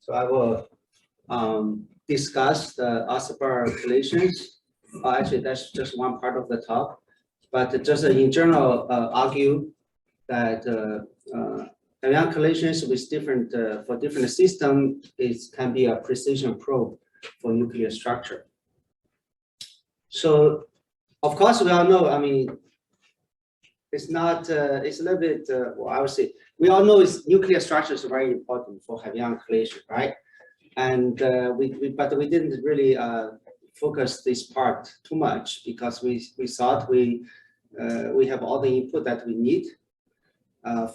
So I will discuss the Isobar relations. Actually, that's just one part of the talk, but just in general, argue that Hermian collisions with different for different system can be a precision probe for nuclear structure. So, of course, we all know. I mean, it's not. It's a little bit. Well, I would say we all know nuclear structure is very important for Hermian collision, right? And but we didn't really focus this part too much because we thought we have all the input that we need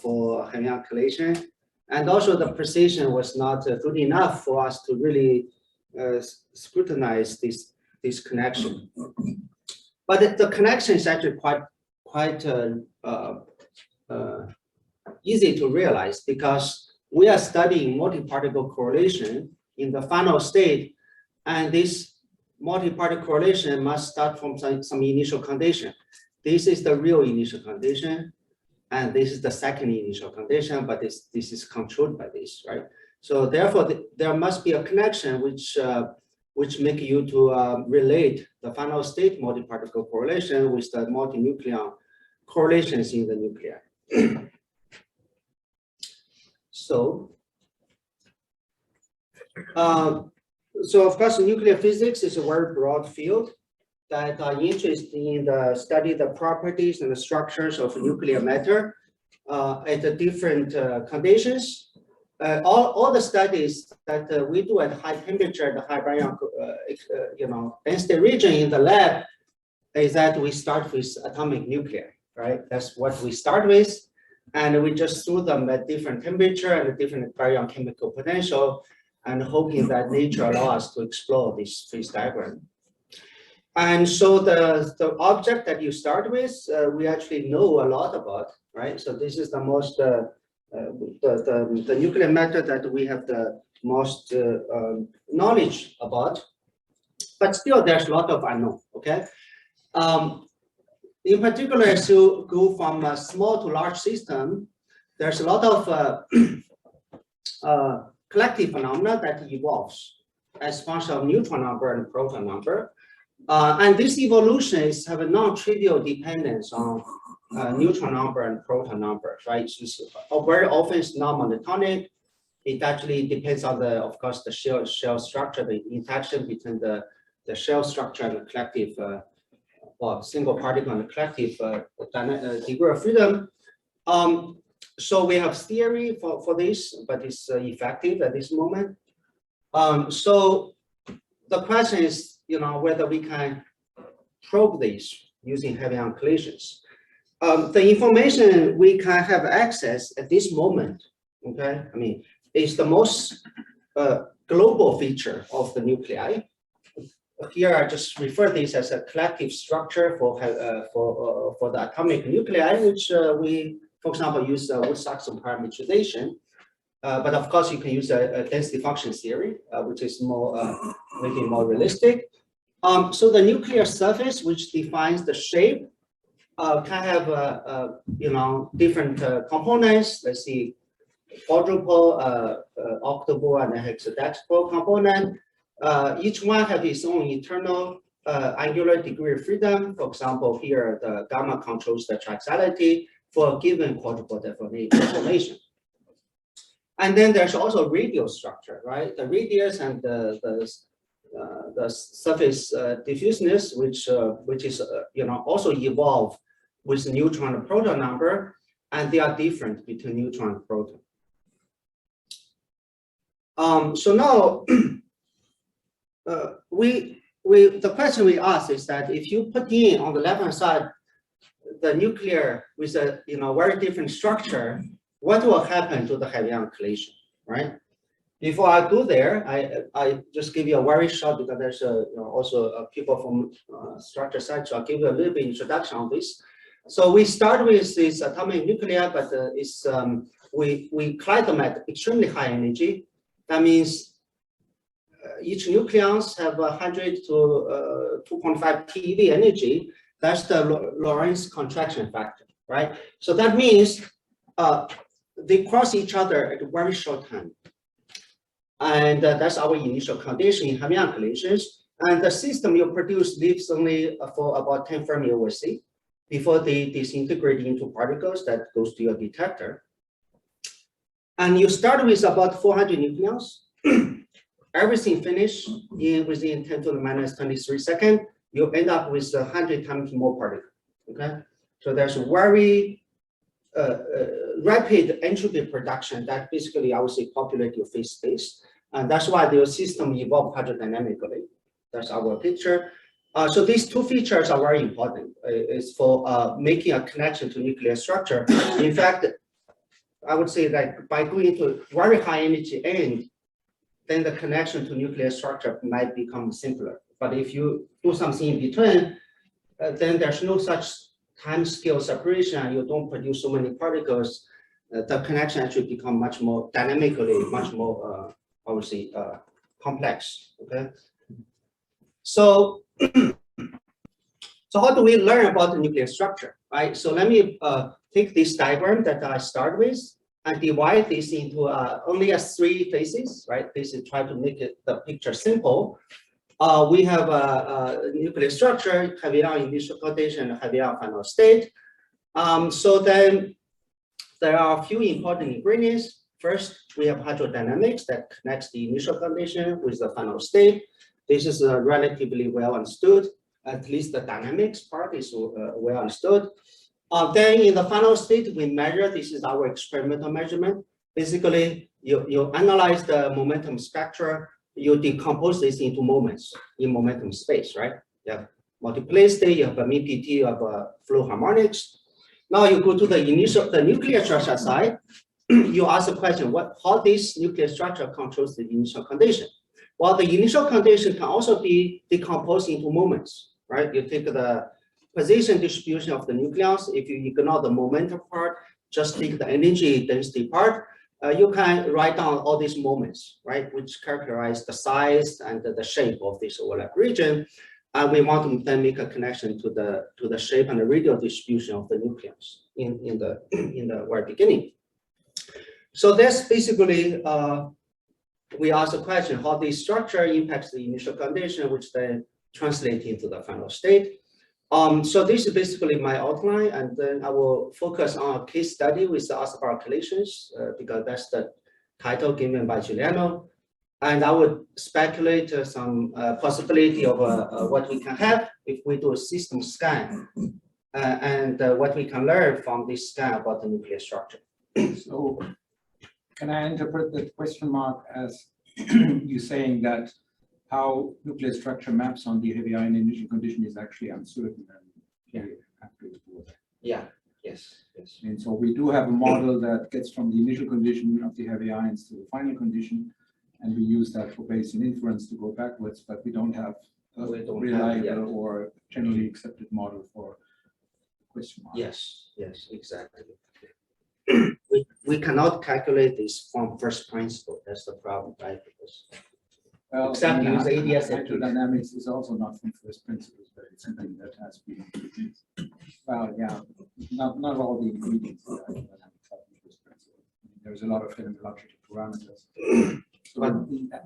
for Hermian collision, and also the precision was not good enough for us to really scrutinize this connection. But the connection is actually quite easy to realize because we are studying multi-particle correlation in the final state, and this multi-particle correlation must start from some initial condition. This is the real initial condition, and this is the second initial condition, but this is controlled by this, right? So therefore, there must be a connection which make you to relate the final state multi-particle correlation with the multi-nucleon correlations in the nuclei. So of course, nuclear physics is a very broad field that are interested in the study the properties and the structures of nuclear matter at the different conditions. All the studies that we do at high temperature, the high baryon, density region in the lab, is that we start with atomic nuclei, right? That's what we start with, and we just throw them at different temperature and different baryon chemical potential, and hoping that nature allows us to explore this phase diagram. And so the object that you start with, we actually know a lot about, right? So this is the most the nuclear matter that we have the most knowledge about, but still there's a lot of unknown. Okay, in particular, as you go from a small to large system, there's a lot of collective phenomena that evolves as function of neutron number and proton number. And this evolution have a non-trivial dependence on neutron number and proton number, right? So very often it's non-monotonic. It actually depends on of course, the shell structure, the interaction between the shell structure and the collective, single particle and the collective degree of freedom. So we have theory for this, but it's effective at this moment. So the question is, whether we can probe this using Hermian collisions. The information we can have access at this moment, okay, I mean, is the most global feature of the nuclei. Here, I just refer this as a collective structure for the atomic nuclei, which we, for example, use Wood-Saxon parametrization. But of course, you can use a density function theory, which is more maybe more realistic. So the nuclear surface, which defines the shape, can have different components. Let's see, quadruple, octuple, and hexadecimal component. Each one have its own internal angular degree of freedom. For example, here the gamma controls the traxality for a given quadruple deformation. And then there's also radial structure, right? The radius and the surface diffuseness, which is also evolve with neutron and proton number, and they are different between neutron and proton. So now the question we ask is that if you put in on the left-hand side the nuclear with a very different structure, what will happen to the Hermian collision, right? Before I go there, I just give you a very short, because there's also people from structure side, so I'll give you a little bit introduction on this. So we start with this atomic nuclei, but we collide them at extremely high energy. That means each nucleons have 100 to 2.5 TeV energy. That's the Lorentz contraction factor, right? So that means they cross each other at a very short time. And that's our initial condition in heavy ion collisions. And the system you produce lives only for about 10 Fermi over C before they disintegrate into particles that goes to your detector. And you start with about 400 nucleons. Everything finished within 10 to the minus 23 seconds. You end up with 100 times more particles. Okay, so there's a very rapid entropy production that basically, I would say, populate your phase space. And that's why the system evolved hydrodynamically. That's our picture. So these two features are very important. It's for making a connection to nuclear structure. In fact, I would say that by going to very high energy end, then the connection to nuclear structure might become simpler. But if you do something in between, then there's no such time scale separation, and you don't produce so many particles, the connection actually become much more dynamically, much more, I would say, complex. Okay. So, so how do we learn about the nuclear structure, right? So let me take this diagram that I start with and divide this into only as 3 phases, right? This is try to make it the picture simple. We have a nuclear structure, heavy ion initial condition, heavy ion final state. So then there are a few important ingredients. First, we have hydrodynamics that connects the initial condition with the final state. This is relatively well understood. At least the dynamics part is well understood. Then in the final state, we measure, this is our experimental measurement. Basically, you analyze the momentum spectra, you decompose this into moments in momentum space, right? You have multiple state, you have a mean PT, you have a flow harmonics. Now you go to the nuclear structure side, you ask the question, how this nuclear structure controls the initial condition? Well, the initial condition can also be decomposed into moments, right? You take the position distribution of the nucleons. If you ignore the momentum part, just take the energy density part, you can write down all these moments, right? Which characterize the size and the shape of this overlap region. And we want to then make a connection to the shape and the radial distribution of the nucleons in the very beginning. So that's basically, we ask the question, how this structure impacts the initial condition, which then translate into the final state. So this is basically my outline, and then I will focus on a case study with the Isobar collisions, because that's the title given by Giuliano. And I would speculate some possibility of what we can have if we do a system scan, and what we can learn from this scan about the nuclear structure. So can I interpret the question mark as you saying that how nuclear structure maps on the heavy ion initial condition is actually uncertain and very accurate? Yeah, yes. And so we do have a model that gets from the initial condition of the heavy ions to the final condition, and we use that for Bayesian inference to go backwards, but we don't have a reliable or generally accepted model for question mark. Yes, exactly. We cannot calculate this from first principle. That's the problem, right? Because well, except use ADS. Hydrodynamics is also not from first principles, but it's something that has been. Well, yeah, not all the ingredients of hydrodynamics are from first principle. There's a lot of phenomenological parameters. So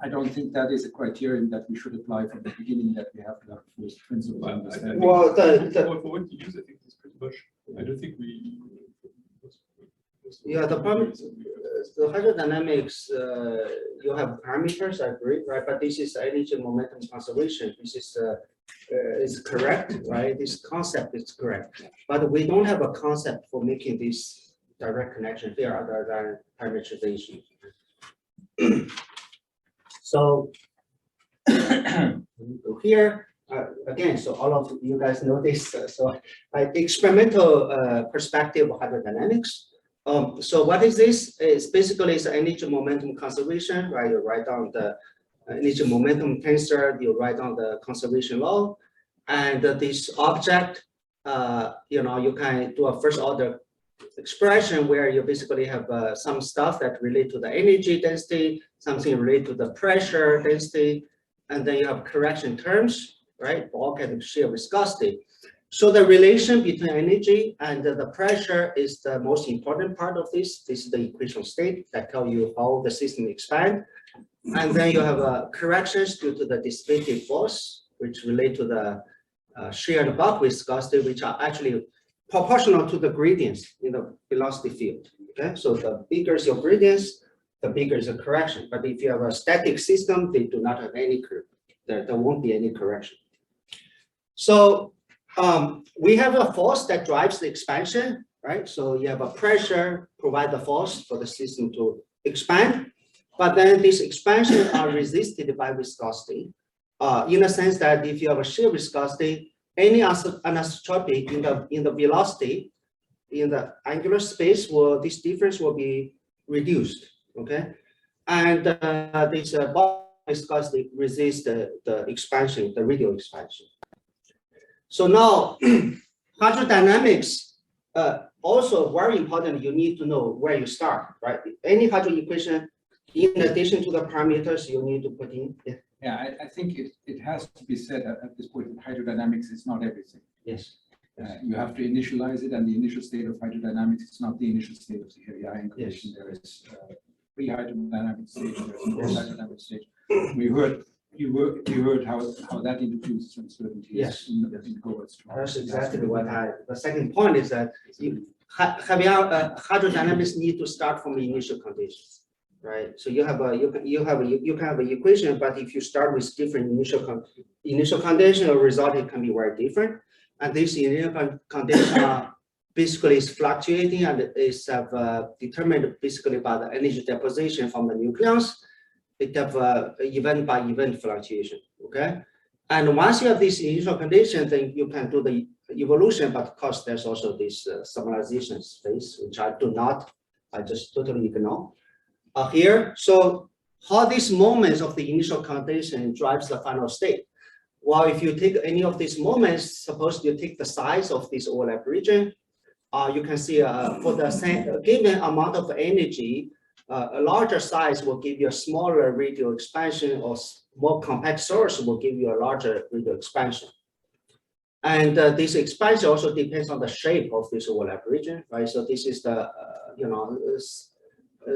I don't think that is a criterion that we should apply from the beginning, that we have to have first principles understanding. Well, for what you use, I think it's pretty much. I don't think we. Yeah, the problem, the hydrodynamics, you have parameters, I agree, right? But this is energy momentum conservation. This is correct, right? This concept is correct, but we don't have a concept for making this direct connection here other than parameterization. So here again, so all of you guys know this. So experimental perspective of hydrodynamics. So what is this? It's basically it's energy momentum conservation, right? You write down the energy momentum tensor, you write down the conservation law, and this object, you can do a first order expression where you basically have some stuff that relate to the energy density, something related to the pressure density, and then you have correction terms, right? Bulk and shear viscosity. So the relation between energy and the pressure is the most important part of this. This is the equation state that tell you how the system expands. And then you have corrections due to the dissipative force, which relate to the shared bulk viscosity, which are actually proportional to the gradients in the velocity field. Okay, so the bigger is your gradients, the bigger is the correction. But if you have a static system, they do not have any curve. There won't be any correction. So we have a force that drives the expansion, right? So you have a pressure provide the force for the system to expand, but then this expansion are resisted by viscosity, in the sense that if you have a shear viscosity, any anisotropy in the velocity in the angular space this difference will be reduced. Okay, and this bulk viscosity resists the expansion, the radial expansion. So now hydrodynamics also very important. You need to know where you start, right? Any hydro equation, in addition to the parameters, you need to put in. Yeah, I think it has to be said at this point that hydrodynamics is not everything. Yes. You have to initialize it, and the initial state of hydrodynamics is not the initial state of the heavy ion condition. There is pre-hydrodynamic stage, there is post-hydrodynamic stage. You heard how that introduces uncertainties. Yes. in Govert's law. That's exactly what the second point is that hydrodynamics need to start from the initial conditions, right? So you can have an equation, but if you start with different initial condition, the result it can be very different. And this initial condition basically is fluctuating and is determined basically by the energy deposition from the nucleons. It have event by event fluctuation. Okay, and once you have this initial condition, then you can do the evolution. But of course, there's also this summarization space, which I just totally ignore here. So how these moments of the initial condition drives the final state? Well, if you take any of these moments, suppose you take the size of this overlap region, you can see for the same given amount of energy, a larger size will give you a smaller radial expansion, or more compact source will give you a larger radial expansion. And this expansion also depends on the shape of this overlap region, right? So this is the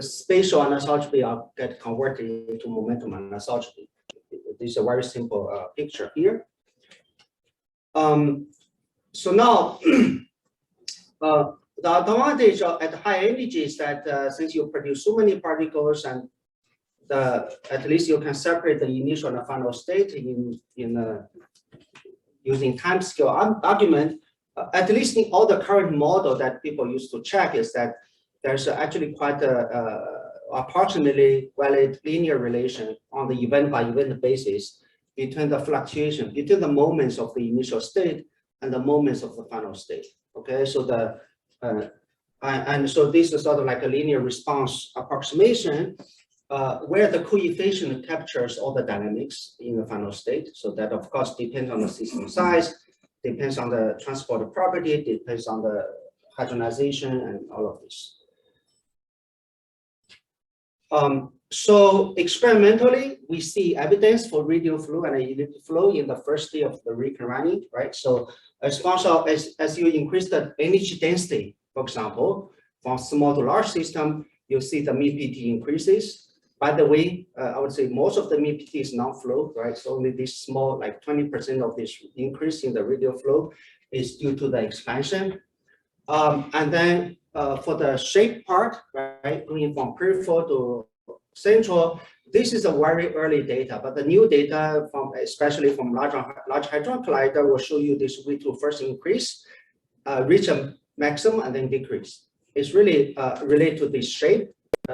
spatial anisotropy get converted into momentum anisotropy. This is a very simple picture here. So now, the advantage at high energy is that since you produce so many particles, and at least you can separate the initial and the final state in using time scale argument. At least in all the current model that people used to check is that there's actually quite a approximately valid linear relation on the event by event basis between the fluctuation, between the moments of the initial state and the moments of the final state. Okay, so and so this is sort of like a linear response approximation where the coefficient captures all the dynamics in the final state. So that of course depends on the system size, depends on the transport property, depends on the hadronization and all of this. So experimentally, we see evidence for radial flow and elliptic flow in the first day of the recurrent running, right? So as you increase the energy density, for example, from small to large system, you see the MPT increases. By the way, I would say most of the MPT is non-flow, right? So only this small, like 20% of this increase in the radial flow is due to the expansion. And then for the shape part, right, going from peripheral to central, this is a very early data, but the new data from, especially from large hadron collider, will show you this V2 first increase, reach a maximum and then decrease. It's really related to this shape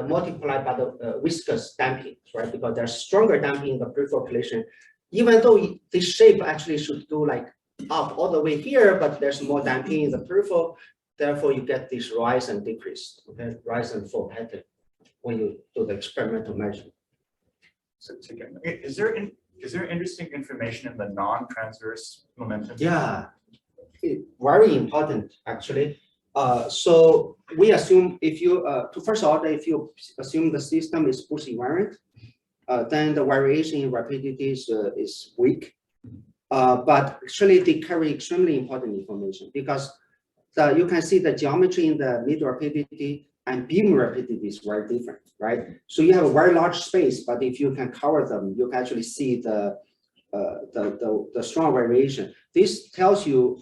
multiplied by the viscous damping, right? Because there's stronger damping in the peripheral collision, even though this shape actually should go like up all the way here, but there's more damping in the peripheral. Therefore, you get this rise and decrease, okay, rise and fall pattern when you do the experimental measurement. So again, is there interesting information in the non-transverse momentum? Yeah, very important actually. So we assume if you to first order, if you assume the system is pulse invariant, then the variation in rapidity is weak. But actually they carry extremely important information because you can see the geometry in the mid rapidity and beam rapidity is very different, right? So you have a very large space, but if you can cover them, you can actually see the strong variation. This tells you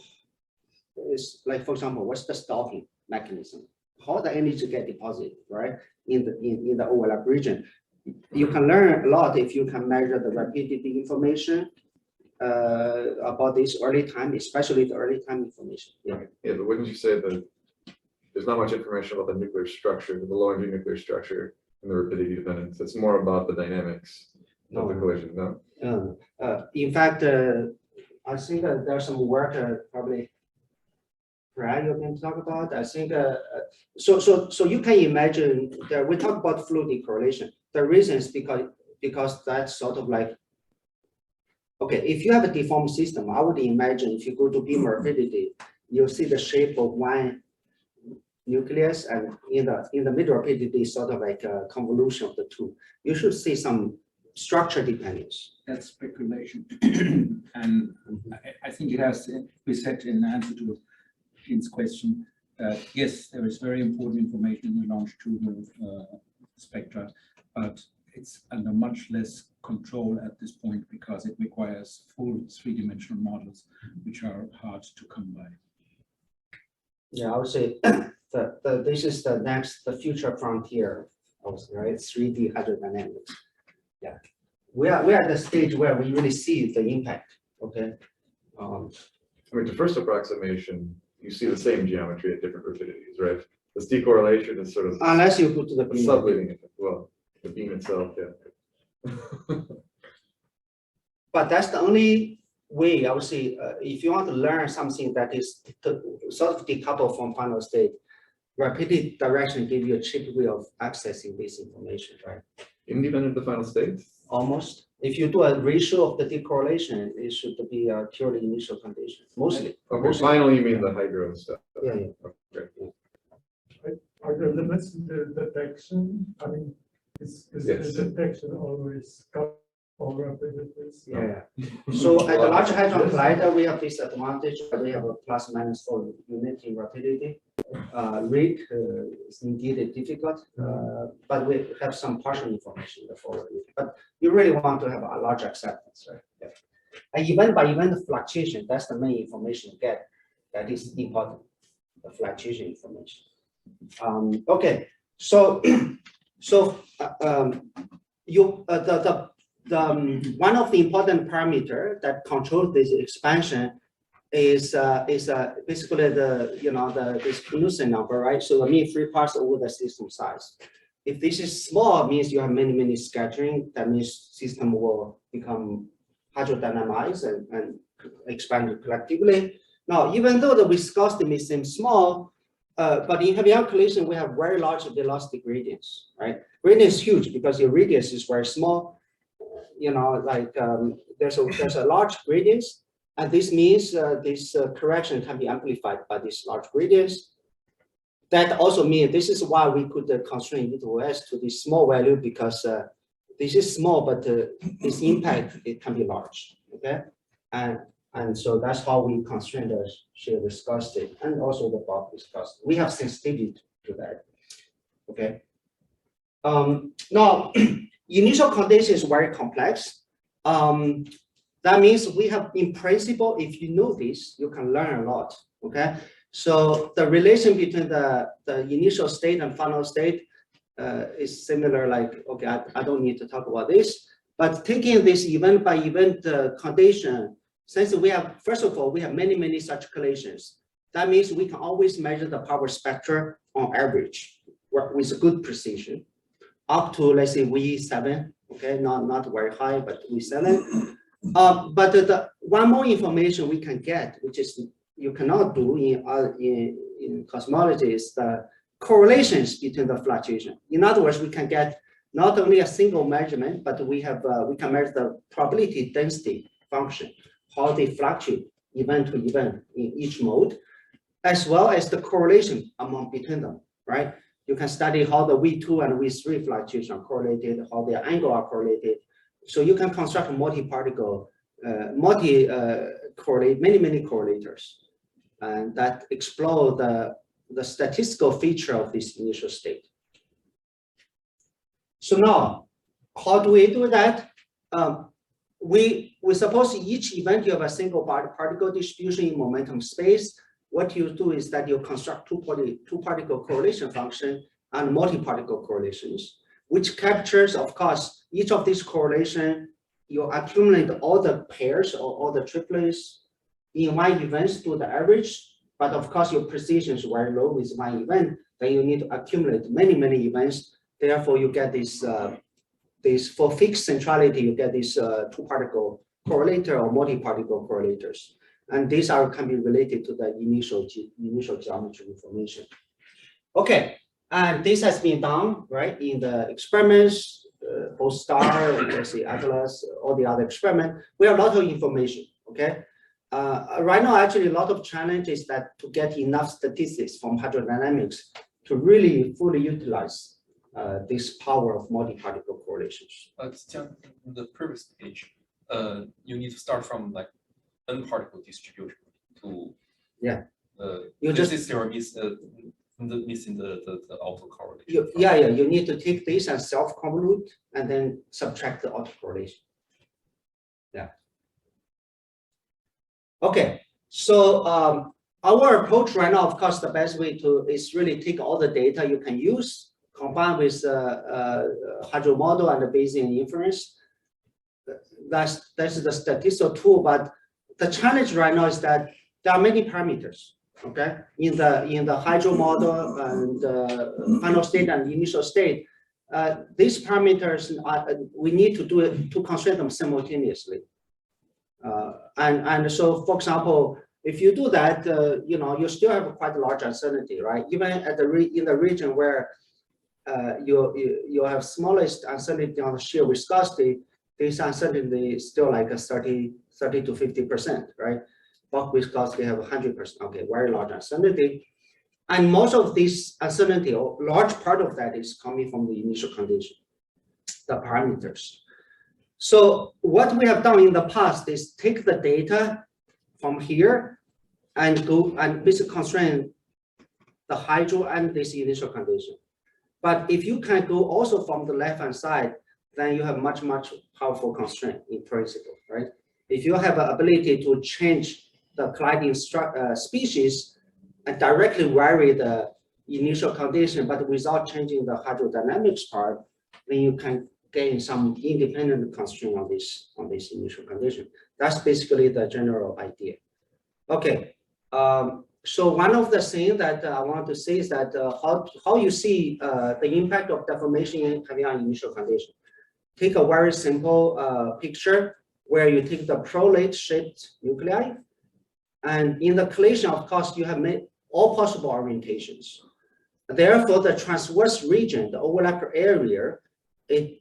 is like, for example, what's the stopping mechanism? How the energy get deposited, right? In the overlap region. You can learn a lot if you can measure the rapidity information about this early time, especially the early time information. Yeah. Yeah, but wouldn't you say that there's not much information about the nuclear structure, the low energy nuclear structure and the rapidity dependence? It's more about the dynamics of the collision, no? In fact, I think there's some work probably Brad, you can talk about. I think so you can imagine that we talk about fluid decorrelation. The reason is because that's sort of like, okay, if you have a deformed system, I would imagine if you go to beam rapidity, you'll see the shape of one nucleus, and in the middle rapidity is sort of like a convolution of the two. You should see some structure dependence. That's speculation. And I think it has to be said in answer to Ian's question. Yes, there is very important information in the longitudinal spectra, but it's under much less control at this point because it requires full three-dimensional models, which are hard to come by. Yeah, I would say this is the future frontier of, right, 3D hydrodynamics. Yeah, we are at the stage where we really see the impact. Okay. I mean, the first approximation, you see the same geometry at different rapidities, right? This decorrelation is sort of Unless you go to the a beam. subleading effect. Well, the beam itself, yeah. But that's the only way, I would say, if you want to learn something that is sort of decoupled from final state, rapidity direction give you a cheap way of accessing this information, right? Independent of the final state? Almost. If you do a ratio of the decorrelation, it should be a purely initial condition, mostly. Okay, Mostly. final, you mean the hydro stuff? Yeah, yeah. Okay. Are there limits to the detection? I mean, is Yes. the detection always got all rapidities? Yeah. So at the Large Hadron Collider, we have this advantage that we have a plus minus 4 unit in rapidity. Rate is indeed difficult, but we have some partial information in the forward loop. But you really want to have a large acceptance, right? Yeah. And event by event fluctuation, that's the main information you get. That is important, the fluctuation information. Okay, so one of the important parameter that controls this expansion is basically this Knudsen number, right? So the mean free parts over the system size. If this is small, it means you have many scattering. That means system will become hydrodynamized and expand collectively. Now, even though the viscosity may seem small, but in heavy ion collision, we have very large velocity gradients, right? Gradient is huge because your radius is very small. There's a large gradients. And this means this correction can be amplified by these large gradients. That also means this is why we could constrain E/S to this small value, because this is small, but this impact, it can be large. Okay, and so that's how we constrain the shear viscosity and also the bulk viscosity. We have sensitivity to that. Okay. Now, initial condition is very complex. That means we have, in principle, if you know this, you can learn a lot, okay? So the relation between the initial state and final state is similar, like, okay, I don't need to talk about this, but taking this event by event condition, since we have, first of all, we have many such collisions. That means we can always measure the power spectra on average with good precision, up to, let's say, V7, okay, not very high, but V7. But the one more information we can get, which is you cannot do in cosmology, is the correlations between the fluctuation. In other words, we can get not only a single measurement, but we can measure the probability density function, how they fluctuate event to event in each mode, as well as the correlation between them, right? You can study how the V2 and V3 fluctuation are correlated, how their angle are correlated. So you can construct multi-particle, correlate many correlators, and that explore the statistical feature of this initial state. So now, how do we do that? We suppose each event you have a single particle distribution in momentum space. What you do is that you construct two particle correlation function and multi-particle correlations, which captures, of course, each of these correlation. You accumulate all the pairs or all the triplets in one event to the average. But of course, your precision is very low with one event. Then you need to accumulate many events. Therefore, you get this. For fixed centrality, you get these two-particle correlator or multi-particle correlators, and these can be related to the initial geometry information. Okay, and this has been done right in the experiments, both STAR, you can see Atlas, all the other experiments. We have a lot of information. Okay, right now actually a lot of challenges that to get enough statistics from hydrodynamics to really fully utilize this power of multi-particle correlations. In the previous page, you need to start from like n particle distribution to You just missing the autocorrelation. You need to take this and self-convolute and then subtract the autocorrelation. Yeah. Okay, so our approach right now, of course, the best way to is really take all the data you can use, combine with hydro model and the Bayesian inference. That's the statistical tool, but the challenge right now is that there are many parameters. Okay, in the hydro model and final state and initial state, these parameters we need to do it to constrain them simultaneously. And so, for example, if you do that, you still have quite a large uncertainty, right? Even at in the region where you have smallest uncertainty on the shear viscosity, this uncertainty is still like a 30 to 50%, right? Bulk viscosity have 100%, okay, very large uncertainty. And most of this uncertainty, or large part of that, is coming from the initial condition, the parameters. So what we have done in the past is take the data from here and go and basically constrain the hydro and this initial condition. But if you can go also from the left-hand side, then you have much powerful constraint in principle, right? If you have an ability to change the colliding species and directly vary the initial condition, but without changing the hydrodynamics part, then you can gain some independent constraint on this initial condition. That's basically the general idea. Okay, so one of the things that I want to say is that how you see the impact of deformation having on initial condition. Take a very simple picture where you take the prolate shaped nuclei, and in the collision, of course, you have made all possible orientations. Therefore, the transverse region, the overlap area, the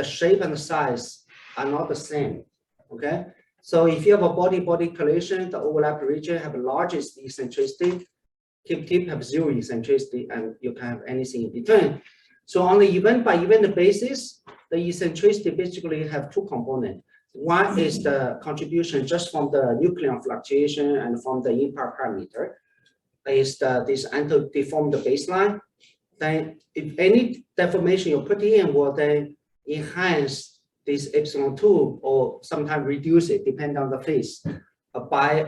shape and the size are not the same. Okay, so if you have a body-body collision, the overlap region have the largest eccentricity, tip have zero eccentricity, and you can have anything in between. So on the event-by-event basis, the eccentricity basically have two components. One is the contribution just from the nucleon fluctuation and from the impact parameter. Is this anti-deformed baseline. Then if any deformation you put in will then enhance this epsilon2 or sometimes reduce it depending on the phase by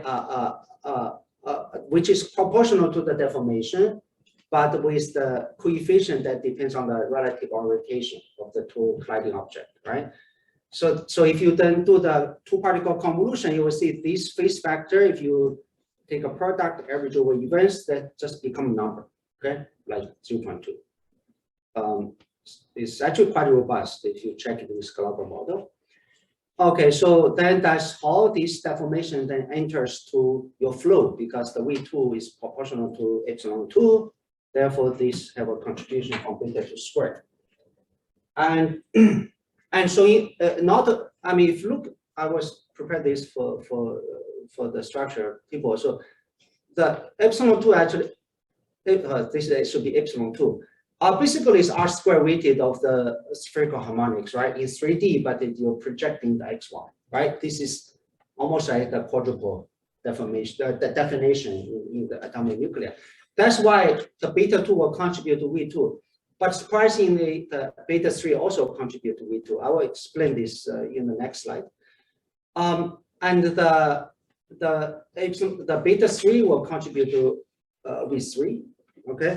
which is proportional to the deformation, but with the coefficient that depends on the relative orientation of the two colliding objects, right? So if you then do the two-particle convolution, you will see this phase factor. If you take a product average over events, that just become a number, okay, like 0.2. It's actually quite robust if you check it with Glauber model. Okay, so then that's how this deformation then enters to your flow because the V2 is proportional to epsilon2. Therefore, these have a contribution from beta to square. And so I mean, if you look, I was prepared this for the structure people. So the epsilon2 actually, this should be epsilon2. Basically, it's R square weighted of the spherical harmonics, right? In 3D, but you're projecting the XY, right? This is almost like the quadruple deformation, the definition in the atomic nuclei. That's why the beta 2 will contribute to V2. But surprisingly, the beta 3 also contribute to V2. I will explain this in the next slide. And the beta 3 will contribute to V3. Okay.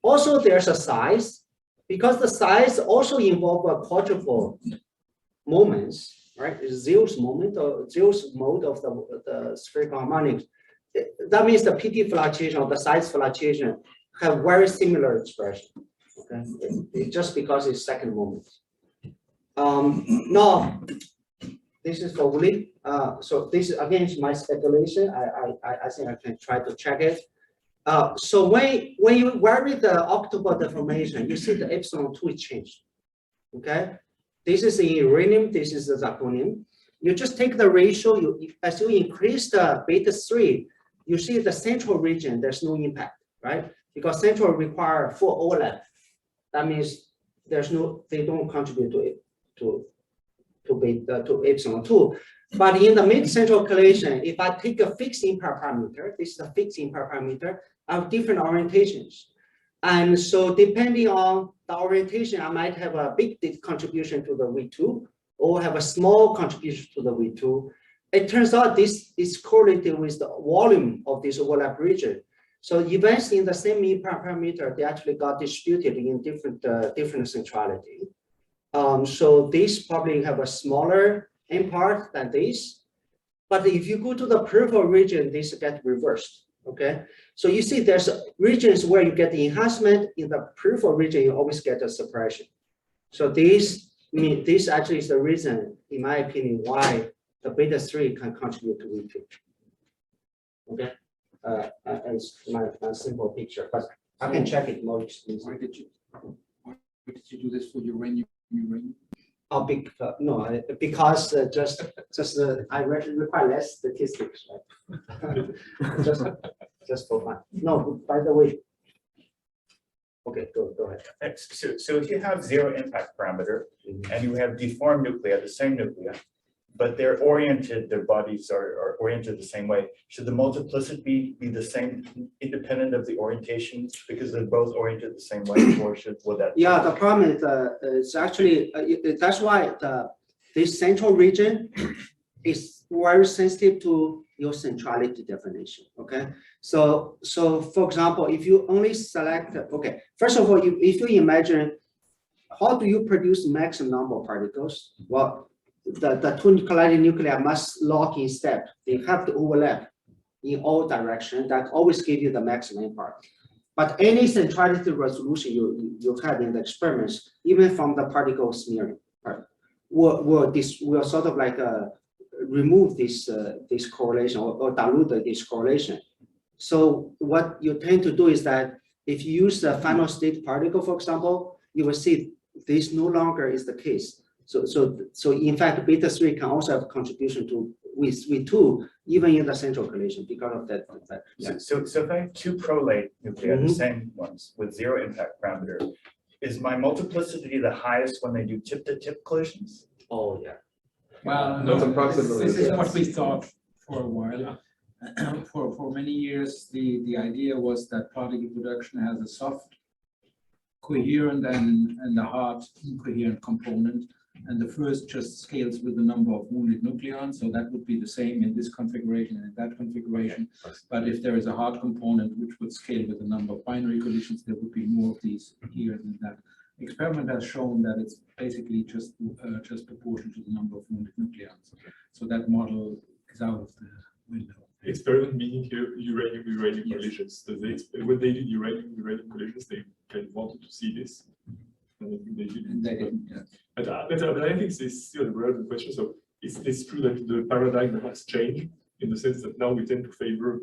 Also, there's a size, because the size also involve a quadruple moments, right? It's zeroth moment or zeroth mode of the spherical harmonics. That means the PT fluctuation or the size fluctuation have very similar expression. Okay, just because it's second moment. Now, this is for Willy. So this is again my speculation. I think I can try to check it. So when you vary the octuple deformation, you see the epsilon 2 is changed. Okay, this is the uranium, this is the zirconium. You just take the ratio. As you increase the beta 3, you see the central region. There's no impact, right? Because central require full overlap. That means there's no, they don't contribute to epsilon 2. But in the mid-central collation, if I take a fixed impact parameter, this is a fixed impact parameter, I have different orientations. And so depending on the orientation, I might have a big contribution to the V2 or have a small contribution to the V2. It turns out this is correlated with the volume of this overlap region. So events in the same impact parameter, they actually got distributed in different centrality. So these probably have a smaller impart than this. But if you go to the peripheral region, this get reversed. Okay. So you see there's regions where you get the enhancement. In the peripheral region, you always get a suppression. So this actually is the reason, in my opinion, why the beta 3 can contribute to V2. Okay. It's my simple picture, but I can check it more explicitly. Why did you do this for uranium? Oh, because I require less statistics, right? just for fun. No, by the way. Okay, go ahead. So if you have zero impact parameter and you have deformed nuclei, the same nuclei, but they're oriented, their bodies are oriented the same way, should the multiplicity be the same independent of the orientations because they're both oriented the same way, or would that? Yeah, the problem is it's actually that's why this central region is very sensitive to your centrality definition. Okay, so for example, if you only select, okay, first of all, if you imagine how do you produce maximum number of particles? Well, the two colliding nuclei must lock in step. They have to overlap in all directions. That always give you the maximum impact. But any centrality resolution you have in the experiments, even from the particle smearing, right, will sort of like remove this correlation or dilute this correlation. So what you tend to do is that if you use the final state particle, for example, you will see this no longer is the case. So in fact, beta 3 can also have contribution to V2 even in the central collation because of that. Yeah. So if I have two prolate nuclei, the same ones with zero impact parameter, is my multiplicity the highest when they do tip-to-tip collisions? Oh yeah. Well, No, it's approximately this is yes. what we thought for a while. For many years, the idea was that particle production has a soft coherent and a hard incoherent component. And the first just scales with the number of wounded nucleons. So that would be the same in this configuration and in that configuration. But if there is a hard component which would scale with the number of binary collisions, there would be more of these here than that. Experiment has shown that it's basically just proportional to the number of wounded nucleons. So that model is out of the window. Experiment meaning here uranium Yes. collisions. When they did uranium collisions, they kind of wanted to see this. And I think they didn't. And they didn't, yeah. But I think this is still a relevant question. So it's true that the paradigm has changed in the sense that now we tend to favor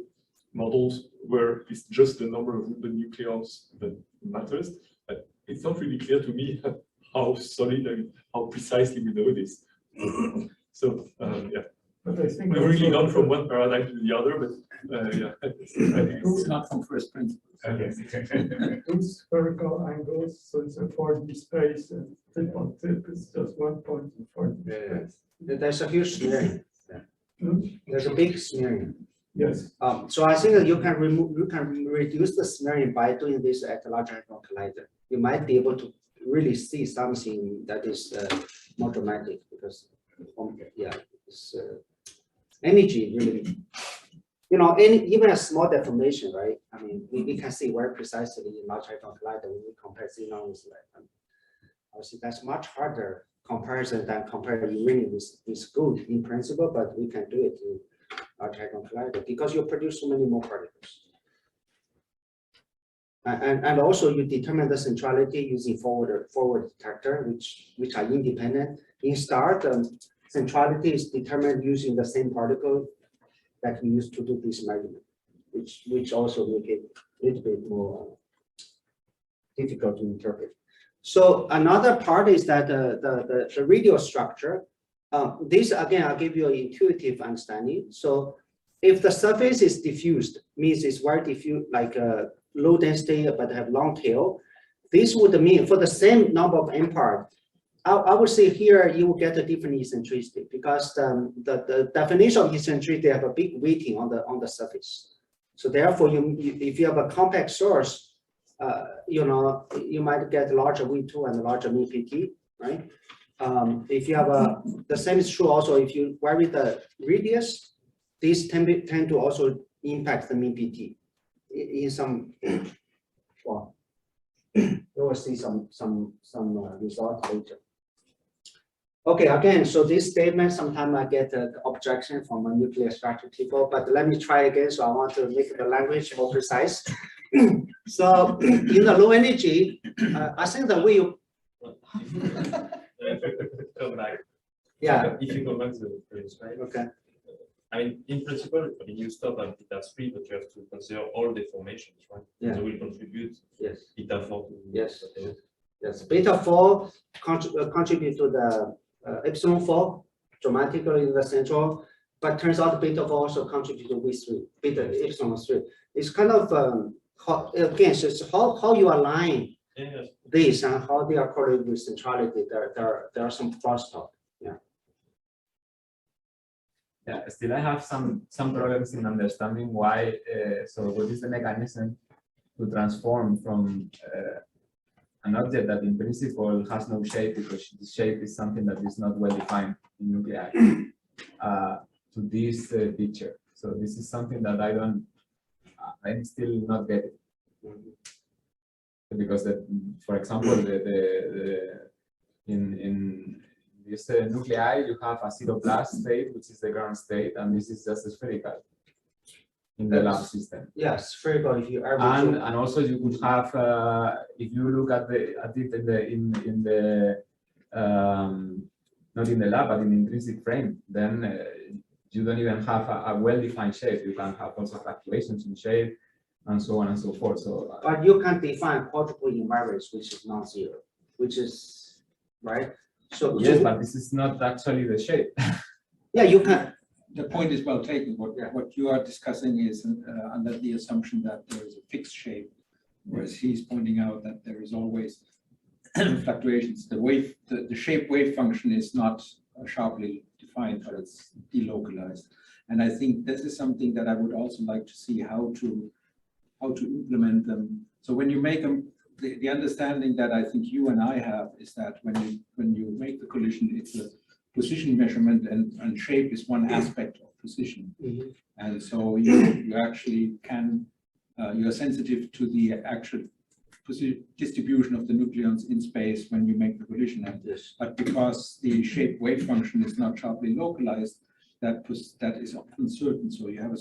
models where it's just the number of the nucleons that matters. But it's not really clear to me how solid and how precisely we know this. So yeah. But I think We've really gone from one paradigm to the other, but yeah. It's not from first principles. Okay. two spherical angles, so it's a 4D space, and tip on tip is just 1 point in 4D space. There's a huge smearing. Hmm? There's a big smearing. Yes. So I think that you can reduce the smearing by doing this at the Large Hadron Collider. You might be able to really see something that is more dramatic because, yeah, it's energy really. You know, even a small deformation, right? I mean, we can see very precisely in Large Hadron Collider when we compare xenon with like, obviously that's much harder comparison than comparing uranium with gold in principle, but we can do it in Large Hadron Collider because you produce so many more particles. And also you determine the centrality using forward detector, which are independent. In STAR, the centrality is determined using the same particle that we use to do this measurement, which also make it a little bit more difficult to interpret. So another part is that the radial structure. This again, I'll give you an intuitive understanding. So if the surface is diffused, means it's very diffuse, like low density but have long tail. This would mean for the same number of M part, I would say here you will get a different eccentricity because the definition of eccentricity have a big weighting on the surface. So therefore, if you have a compact source, you know, you might get larger V2 and larger MPT, right? If you have the same is true also if you vary the radius, these tend to also impact the MPT in some. Well, you will see some results later. Okay, again, so this statement, sometimes I get an objection from a nuclear structure people, but let me try again. So I want to make the language more precise. So in the low energy, I think that we. Come back. Yeah. If you go back to the previous slide. Okay. I mean, in principle, I mean, you stop at beta 3, but you have to consider all deformations, right? Yeah. So we contribute Yes. beta 4 to. Yes. Yes. Beta 4 contribute to the epsilon 4 dramatically in the central, but turns out beta 4 also contribute to V3, beta epsilon 3. It's kind of again, so it's how you align this and how they are correlated with centrality. There are some crosstalk. Yeah. Yeah, still I have some problems in understanding why. So what is the mechanism to transform from an object that in principle has no shape because the shape is something that is not well defined in nuclei to this picture. So this is something that I'm still not getting. Because for example, in this nuclei, you have a 0+ state, which is the ground state, and this is just spherical in the lab system. Yes, spherical. If you and also you could have, if you look at it in the not in the lab but in the intrinsic frame, then you don't even have a well-defined shape. You can have also fluctuations in shape and so on and so forth. So, but you can define quadruple invariance, which is non-zero, which is right. So yes, but this is not actually the shape. Yeah, you can. The point is well taken. What you are discussing is under the assumption that there is a fixed shape, whereas he's pointing out that there is always fluctuations. The shape wave function is not sharply defined, but it's delocalized. And I think this is something that I would also like to see how to implement them. So when you make them, the understanding that I think you and I have is that when you make the collision, it's a position measurement and shape is one aspect of position. Mm-hmm. And so you actually can, you are sensitive to the actual distribution of the nucleons in space when you make the collision. Yes. But because the shape wave function is not sharply localized, that is uncertain. So you have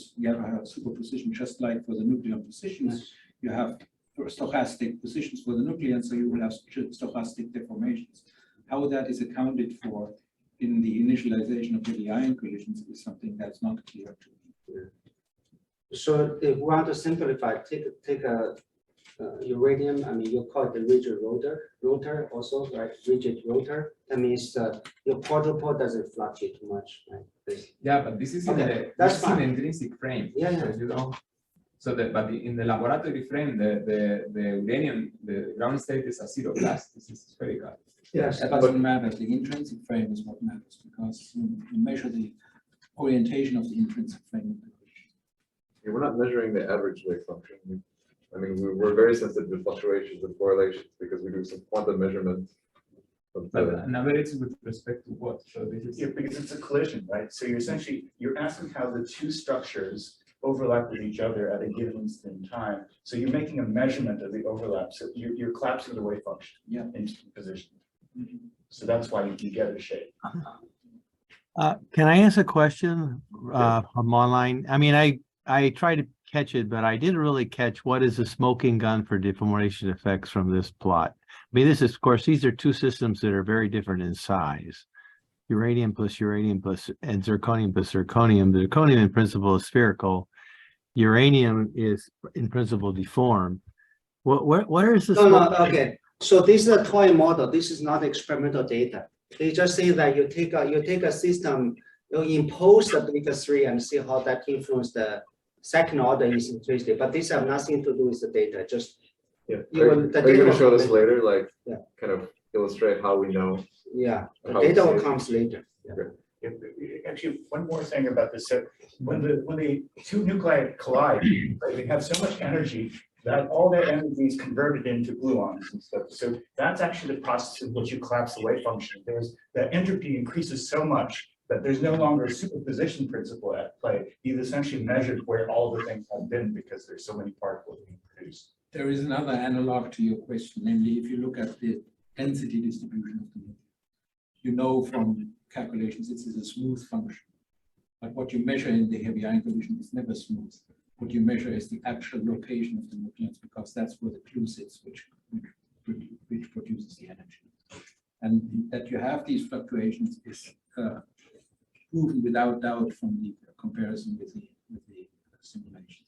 a superposition, just like for the nucleon positions. Yes. You have stochastic positions for the nucleon, so you will have stochastic deformations. How that is accounted for in the initialization of the ion collisions is something that's not clear to me. Yeah. So if we want to simplify, take a uranium, I mean, you call it the rigid rotor also, right? Rigid rotor. That means your quadrupole doesn't fluctuate too much, right? Yeah, but this is okay. That's fine. In the intrinsic frame. Yeah, yeah. So you don't. So but in the laboratory frame, the uranium, the ground state is a 0+. This is spherical. Yes, that doesn't matter. The intrinsic frame is what matters because you measure the orientation of the intrinsic frame. we're not measuring the average wave function. I mean, we're very sensitive to fluctuations and correlations because we do some quantum measurement of But the, an average with respect to what? So this is. Yeah, because it's a collision, right? So you're asking how the two structures overlap with each other at a given instant in time. So you're making a measurement of the overlap. So you're collapsing the wave function into position. So that's why you get a shape. Can I ask a question from online? I mean, I tried to catch it, but I didn't really catch what is the smoking gun for deformation effects from this plot. I mean, this is, of course, these are two systems that are very different in size. Uranium plus and zirconium plus zirconium. The zirconium in principle is spherical. Uranium is in principle deformed. What is this? No, okay. So this is a toy model. This is not experimental data. They just say that you take a system, you impose the beta 3 and see how that influences the second order eccentricity. But this have nothing to do with the data. Just yeah. you Are you going to show this later? Like, kind of illustrate how we know. Yeah, the data will come later. Yeah. Actually, one more thing about this. So when the two nuclei collide, right, they have so much energy that all that energy is converted into gluons and stuff. So that's actually the process in which you collapse the wave function. The entropy increases so much that there's no longer a superposition principle at play. You've essentially measured where all the things have been because there's so many particles being produced. There is another analog to your question, namely if you look at the density distribution of the nuclei, you know from calculations this is a smooth function. But what you measure in the heavy ion collision is never smooth. What you measure is the actual location of the nucleons because that's where the clue sits, which produces the energy. And that you have these fluctuations is proven without doubt from the comparison with the simulations.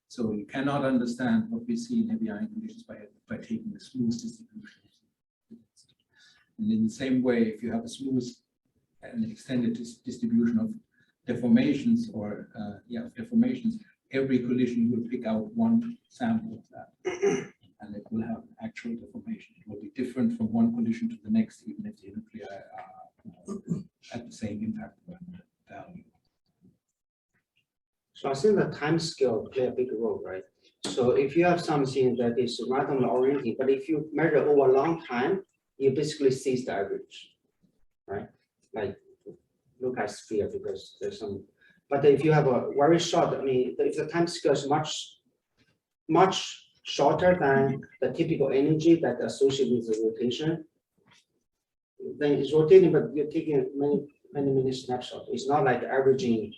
So you cannot understand what we see in heavy ion conditions by taking the smooth distribution. And in the same way, if you have a smooth and extended distribution of deformations or deformations, every collision will pick out one sample of that, and it will have actual deformation. It will be different from one collision to the next, even if the nuclei are at the same impact value. So I think the time scale play a big role, right? So if you have something that is randomly oriented, but if you measure over a long time, you basically see the average, right? Like look at sphere because there's some. But if you have a very short, I mean, if the time scale is much shorter than the typical energy that associated with the rotation, then it's rotating, but you're taking many snapshots. It's not like averaging.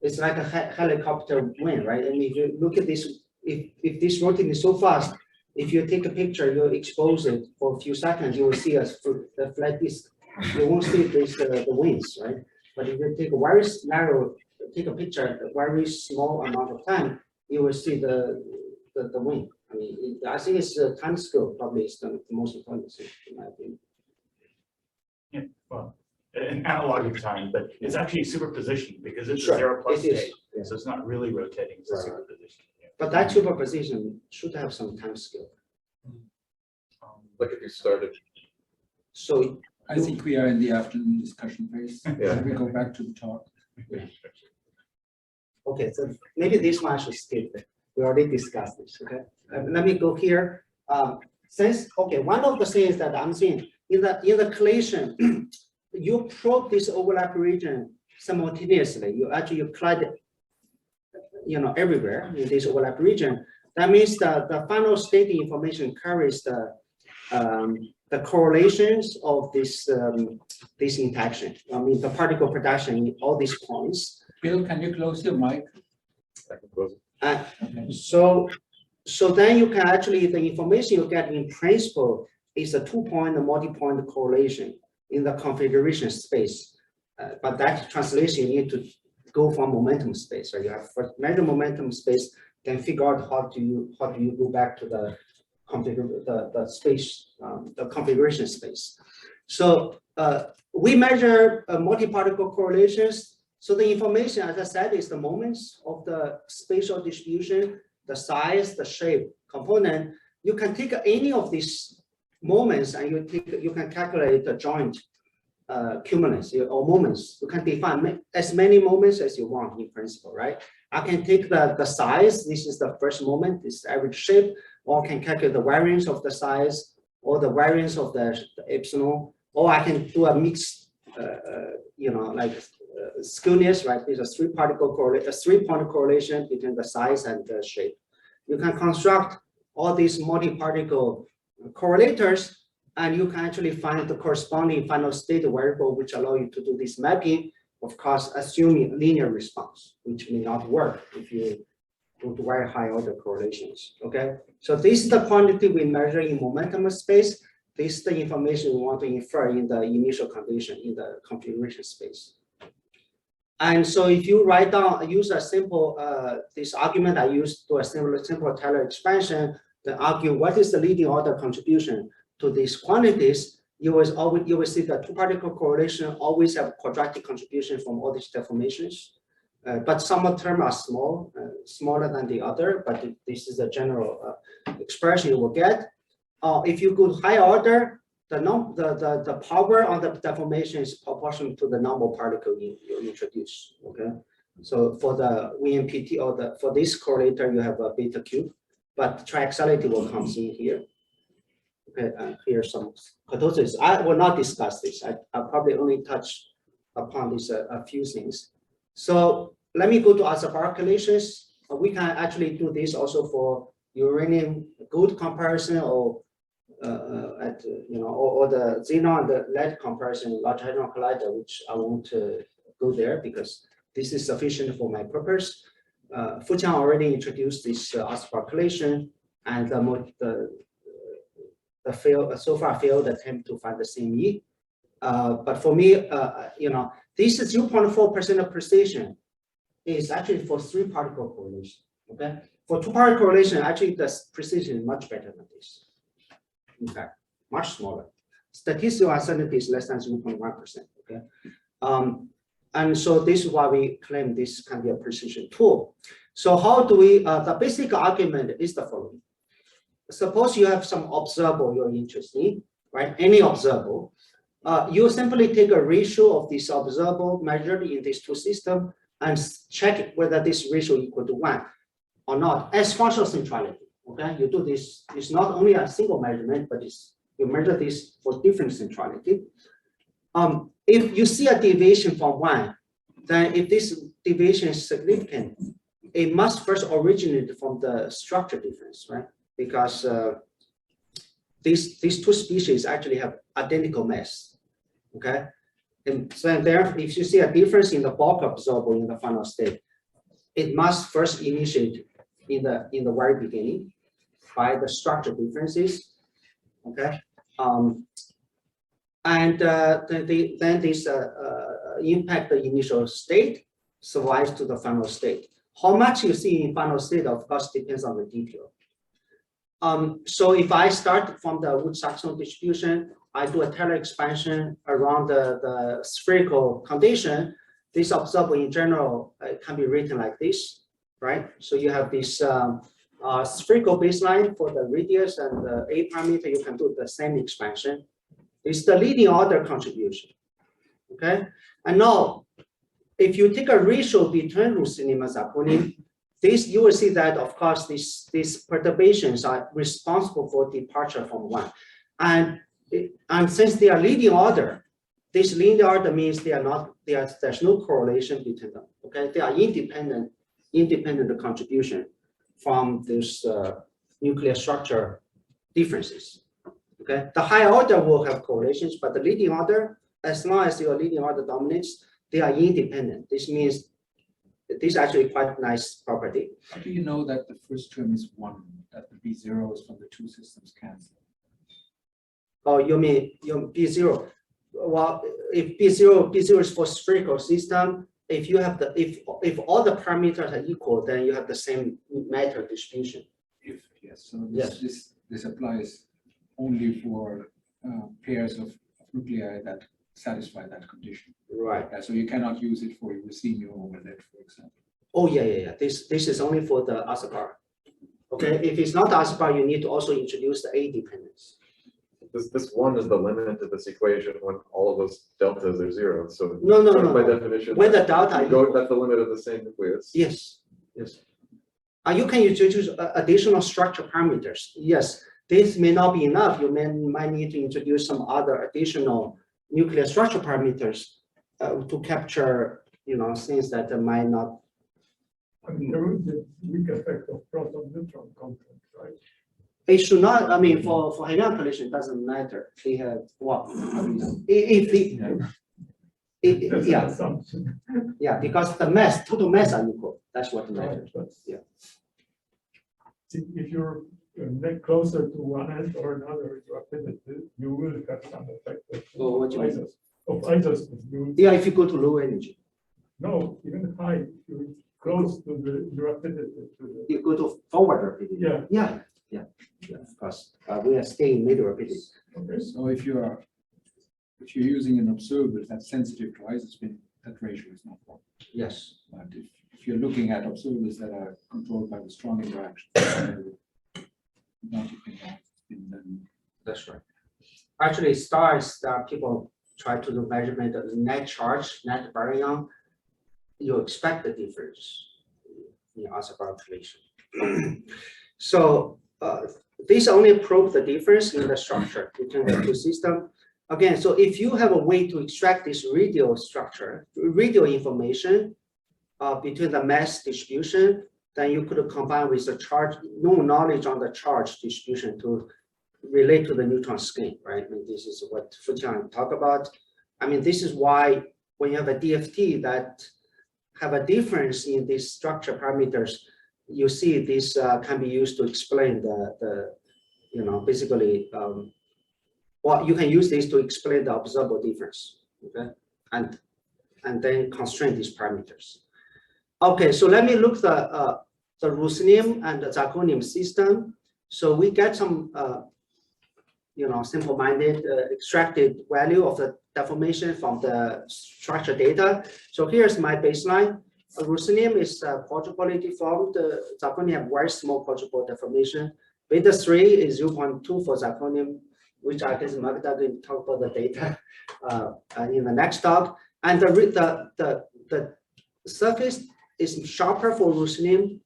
It's like a helicopter wind, right? I mean, if you look at this, if this rotating is so fast, if you take a picture, you expose it for a few seconds, you will see the flat disk. You won't see this the winds, right? But if you take a very narrow, take a picture at a very small amount of time, you will see the wind. I mean, I think it's the time scale probably is the most important thing in my opinion. Yeah, well, an analog of time, but it's actually superposition because it's Sure, a 0 plus it is, state. yeah. So it's not really rotating, it's a Right. superposition. Yeah. But that superposition should have some time scale. like if you started. So I think we are in the afternoon discussion phase. Yeah. We go back to the talk. okay, so maybe this one I should skip. We already discussed this. Okay, let me go here. One of the things that I'm seeing in the collision, you probe this overlap region simultaneously. You actually collide, everywhere in this overlap region. That means the final state information carries the correlations of this interaction. I mean, the particle production in all these points. Bill, can you close your mic? I can close it. Okay. So then you can actually, the information you get in principle is a 2-point and multi-point correlation in the configuration space. But that translation, you need to go from momentum space. So you have first measure momentum space, then figure out how do you go back to the space, the configuration space. So we measure multi-particle correlations. So the information, as I said, is the moments of the spatial distribution, the size, the shape component. You can take any of these moments and you can calculate the joint cumulus or moments. You can define as many moments as you want in principle, right? I can take the size, this is the first moment, this average shape, or I can calculate the variance of the size, or the variance of the epsilon, or I can do a mix, like skewness, right? There's a three-point correlation between the size and the shape. You can construct all these multi-particle correlators, and you can actually find the corresponding final state variable, which allow you to do this mapping, of course, assuming linear response, which may not work if you go to very high order correlations, okay? So this is the quantity we measure in momentum space. This is the information we want to infer in the initial condition in the configuration space. And so if you write down, use a simple, this argument I used to a simple Taylor expansion, then argue what is the leading order contribution to these quantities, you will see the two particle correlation always have quadratic contribution from all these deformations. But some of them are small, smaller than the other, but this is a general expression you will get. If you go to higher order, the power on the deformation is proportional to the number of particle you introduce. Okay, so for the VMPT or for this correlator, you have a beta cube, but triaxiality will come in here. Okay, here's some kurtosis. I will not discuss this. I'll probably only touch upon this a few things. So let me go to Isobar calculations. We can actually do this also for uranium gold comparison or or the xenon and the lead comparison, large hadron collider, which I won't go there because this is sufficient for my purpose. Fujian already introduced this Isobar calculation, and the so far failed attempt to find the same E. But for me, this is 0.4% of precision is actually for three particle correlation. Okay, for two particle correlation, actually the precision is much better than this. In fact, much smaller. Statistical uncertainty is less than 0.1%. Okay, and so this is why we claim this can be a precision tool. So how do we? The basic argument is the following. Suppose you have some observable you're interested in, right? Any observable. You simply take a ratio of this observable measured in these two systems and check whether this ratio equal to 1 or not as function of centrality. Okay, you do this. It's not only a single measurement, but you measure this for different centrality. If you see a deviation from 1, then if this deviation is significant, it must first originate from the structure difference, right? Because these two species actually have identical mass. Okay, and so there, if you see a difference in the bulk observable in the final state, it must first initiate in the very beginning by the structure differences. Okay, and then this impact the initial state survives to the final state. How much you see in final state, of course, depends on the detail. So if I start from the Wood-Saxon distribution, I do a Taylor expansion around the spherical condition. This observable in general can be written like this, right? So you have this spherical baseline for the radius and the A parameter. You can do the same expansion. It's the leading order contribution. Okay, and now if you take a ratio between Rossini and Zapponi, this you will see that of course these perturbations are responsible for departure from 1, and since they are leading order, this linear order means they are not there's no correlation between them. Okay, they are independent contribution from this nuclear structure differences. Okay, the higher order will have correlations, but the leading order, as long as your leading order dominates, they are independent. This means this is actually quite nice property. How do you know that the first term is 1, that the B0s from the two systems cancel? Oh, you mean B0? Well, if B0 is for spherical system, if you have if all the parameters are equal, then you have the same matter distribution. Yes, so this applies only for pairs of nuclei that satisfy that condition. Right. So you cannot use it for Rossini over lead, for example. Oh yeah. This is only for the Isobar. Okay, if it's not Isobar, you need to also introduce the A dependence. This 1 is the limit of this equation when all of those deltas are 0. So no. by definition, when the delta that's the limit of the same nucleus. Yes. Yes. You can introduce additional structure parameters. Yes, this may not be enough. You might need to introduce some other additional nuclear structure parameters to capture, things that might not. I mean, there is a weak effect of proton-neutron content, right? It should not. I mean, for hadron collision, it doesn't matter. They have if That's an yeah, assumption. yeah, because the mass, total mass are equal. That's what matters. Right, but Yeah. see, if you're closer to one end or another rapidity, you will have some effect Oh, what do you mean? of isospeed. You- Yeah, if you go to low energy, No, even high, if you're close to the rapidity. you go to forward rapidity. Yeah, Yeah, of course. We are staying middle rapidity. okay. So if you're using an observer that's sensitive to isospin, that ratio is not wrong. Yes. But if you're looking at observers that are controlled by the strong interaction, not dependent on isospin, then That's right. Actually, stars that people try to do measurement of the net charge, net baryon, you expect the difference in Isobar calculation. So this only proves the difference in the structure between the two systems. Again, so if you have a way to extract this radial structure, radial information between the mass distribution, then you could combine with the charge, no knowledge on the charge distribution to relate to the neutron skin, right? I mean, this is what Futian talked about. I mean, this is why when you have a DFT that have a difference in these structure parameters, you see this can be used to explain basically, well, you can use this to explain the observable difference, okay? And then constrain these parameters. Okay, so let me look the ruthenium and the zirconium system. So we get some simple-minded extracted value of the deformation from the structure data. So here's my baseline. Ruthenium is quadrupole deformed. Zirconium have very small quadrupole deformation. Beta 3 is 0.2 for zirconium, which I guess Magda will talk about the data in the next talk. And the surface is sharper for ruthenium,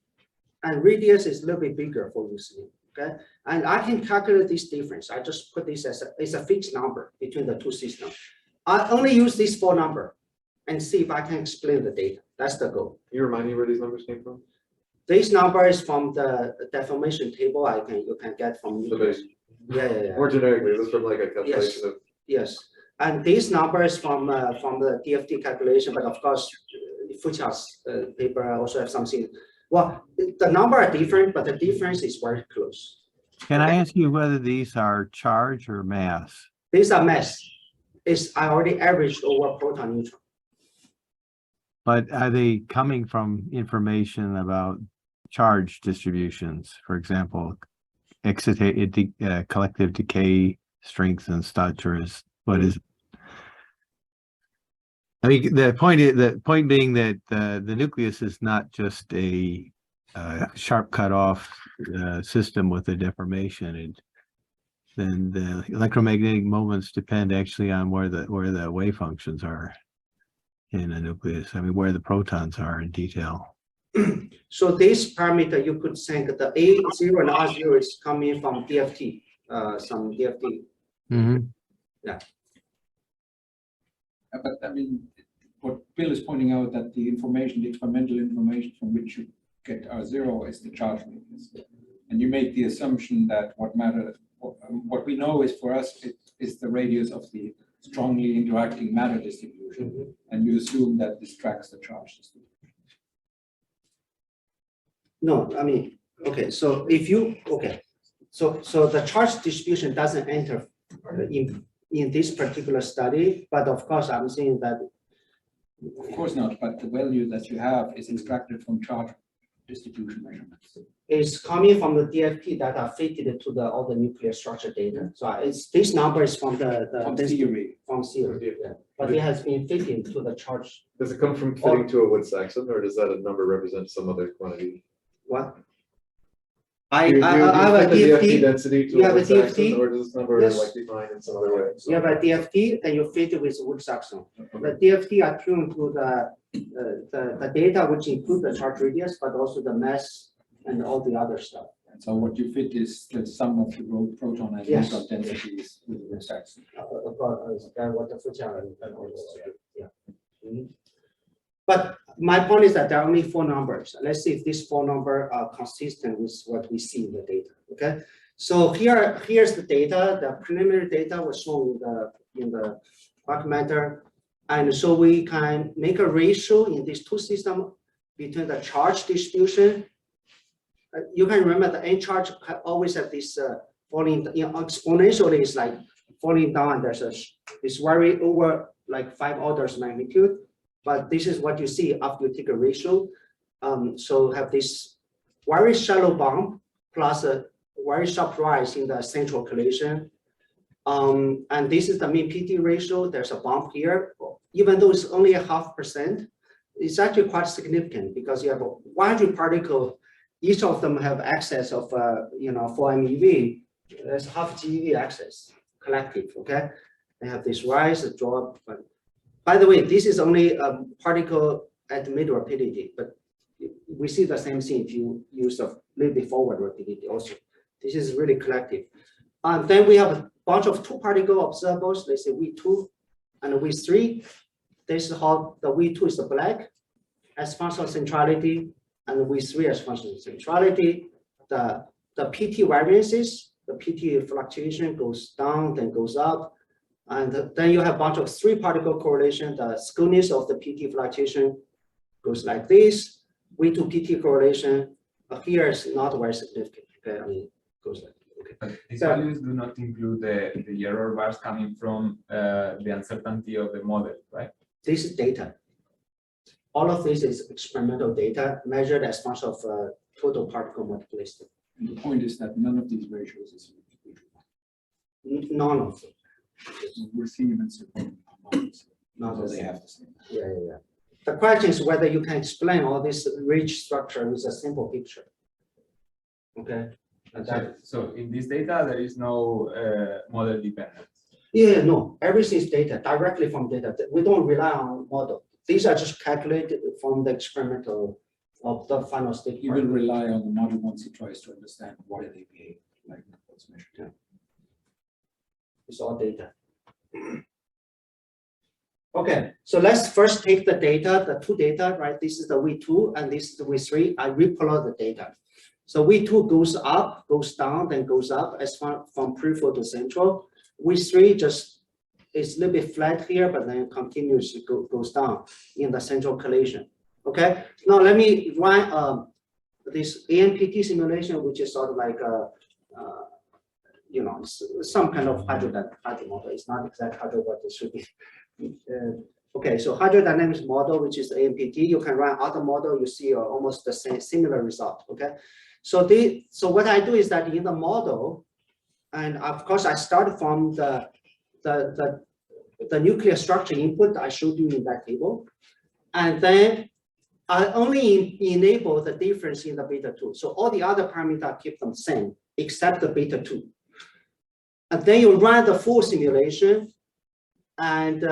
and radius is a little bit bigger for ruthenium. Okay, and I can calculate this difference. I just put this as a fixed number between the two systems. I only use this 4 number and see if I can explain the data. That's the goal. Can you remind me where these numbers came from? This number is from the deformation table you can get from nucleus. Yeah. More generically, is this from like a calculation of? Yes, and this number is from the DFT calculation, but of course, Futia's paper also have something. Well, the number are different, but the difference is very close. Can I ask you whether these are charge or mass? These are mass. I already averaged over proton neutron. But are they coming from information about charge distributions? For example, collective decay strength and stature what is? I mean, the point being that the nucleus is not just a sharp cutoff system with a deformation. Then the electromagnetic moments depend actually on where the wave functions are in a nucleus. I mean, where the protons are in detail. So this parameter, you could think the A0 and R0 is coming from DFT, some DFT. Mm-hmm. Yeah. But I mean, what Bill is pointing out that the experimental information from which you get R0 is the charge weakness. And you make the assumption that what we know is for us, it is the radius of the strongly interacting matter distribution. And you assume that this tracks the charge distribution. No, I mean, okay, so so the charge distribution doesn't enter in this particular study, but of course I'm saying that. Of course not, but the value that you have is extracted from charge distribution measurements. It's coming from the DFT that are fitted to all the nuclear structure data. So this number is from From theory. From theory, yeah. But it has been fitted to the charge. Does it come from fitting to a Wood-Saxon, or does that a number represent some other quantity? What? I Do you have a fit the DFT DFT. density to You have a Wood-Saxon, DFT? or does this number Yes. like define in some other way? You have a DFT, and you fit it with Wood-Saxon. The DFT are tuned to the data, which include the charge radius, but also the mass and all the other stuff. And so what you fit is the sum of the proton and Yes. neutron densities with the Saxon. What the future. Yeah. Mhm. But my point is that there are only 4 numbers. Let's see if these 4 numbers are consistent with what we see in the data. Okay. So here's the data. The preliminary data was shown in the dark matter, and so we can make a ratio in these 2 systems between the charge distribution. You can remember the N charge always have this falling, exponentially is like falling down. There's this very over like 5 orders magnitude, but this is what you see after you take a ratio. So have this very shallow bump plus a very sharp rise in the central collision. And this is the mean PT ratio. There's a bump here, even though it's only 0.5%, it's actually quite significant because you have 100 particles. Each of them have access of 4 MeV. There's half GeV access collective. Okay, they have this rise, a drop. But by the way, this is only a particle at mid rapidity, but we see the same thing if you use a little bit forward rapidity also. This is really collective. And then we have a bunch of 2 particle observables. Let's say V2 and V3. This is how the V2 is the black as function of centrality, and V3 as function of centrality. The PT variances, the PT fluctuation goes down, then goes up. And then you have a bunch of 3 particle correlation. The skewness of the PT fluctuation goes like this. V2 PT correlation here is not very significant. Okay, I mean, goes like okay. But these values do not include the error bars coming from the uncertainty of the model, right? This is data. All of this is experimental data measured as function of total particle multiplicity. And the point is that none of these ratios is None of them. we're seeing them in certain models. Not So the they same. have the same. Yeah. The question is whether you can explain all this rich structure with a simple picture. Okay. And that, So in this data, there is no model dependence. yeah, no, everything is data directly from data. We don't rely on model. These are just calculated from the experimental of the final state. You will rely on the model once it tries to understand why they behave like what's measured. Yeah. It's all data. Okay, so let's first take the data, the 2 data, right? This is the V2 and this is the V3. I replot the data. So V2 goes up, goes down, then goes up as far from peripheral to central. V3 just is a little bit flat here, but then continues to goes down in the central collision. Okay, now let me run this ANPT simulation, which is sort of like some kind of hydro model. It's not exact hydro, but it should be. Okay, so hydrodynamics model, which is ANPT, you can run other model, you see almost the same similar result. Okay, so what I do is that in the model, and of course I start from the nuclear structure input I showed you in that table, and then I only enable the difference in the beta 2. So all the other parameters keep them same except the beta 2. And then you run the full simulation, and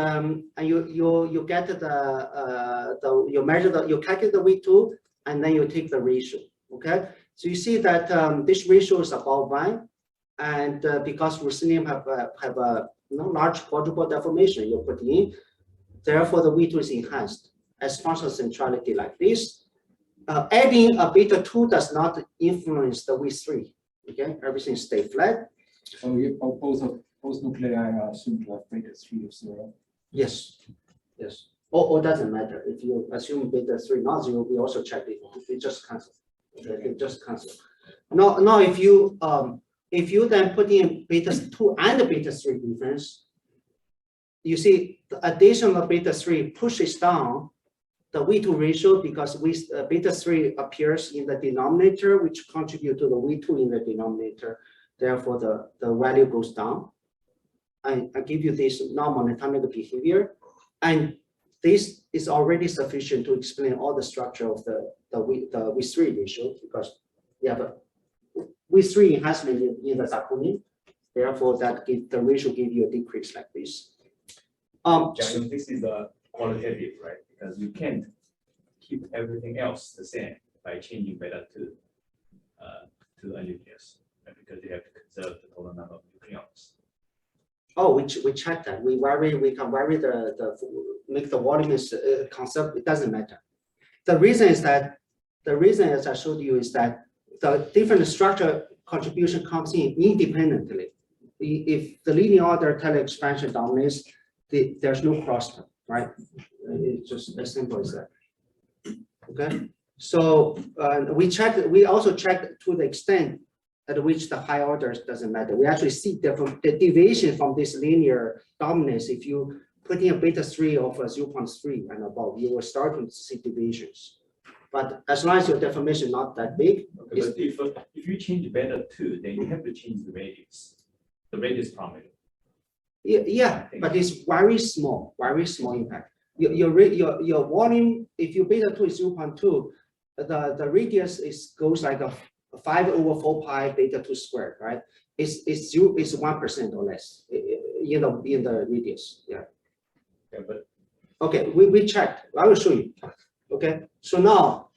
you get you measure you calculate the V2, and then you take the ratio. Okay, so you see that this ratio is about 1, and because ruthenium have a large quadruple deformation you put in, therefore the V2 is enhanced as function of centrality like this. Adding a beta 2 does not influence the V3. Okay, everything stay flat. So both nuclei are assumed to have beta 3 of 0. Yes. Or doesn't matter. If you assume beta 3 not 0, we also check it. It just cancel. Okay, it just cancel. Now if you then put in beta 2 and the beta 3 difference, you see the addition of beta 3 pushes down the V2 ratio because beta 3 appears in the denominator, which contribute to the V2 in the denominator. Therefore, the value goes down. I give you this non-monatomic behavior, and this is already sufficient to explain all the structure of the V3 ratio, because we have V3 enhancement in the Zakunin. Therefore, the ratio give you a decrease like this. Daniel, this is a qualitative, right? Because you can't keep everything else the same by changing beta to a nucleus, right? Because you have to conserve the total number of nucleons. Oh, we checked that. We can vary make the volume is concept. It doesn't matter. The reason is that as I showed you is that the different structure contribution comes in independently. If the linear order tele expansion dominates, there's no crosstalk, right? It's just as simple as that. Okay. So we also checked to the extent at which the high orders doesn't matter. We actually see the deviation from this linear dominance. If you put in a beta 3 of 0.3 and above, you will start to see deviations. But as long as your deformation not that big, okay, but if you change beta 2, then you have to change the radius parameter. yeah, but it's very small impact. Your volume, if your beta 2 is 0.2, the radius goes like a 5/4 pi beta 2 squared, right? It's 1% or less in the radius. Yeah. Yeah, but okay, we checked. I will show you. Okay, so now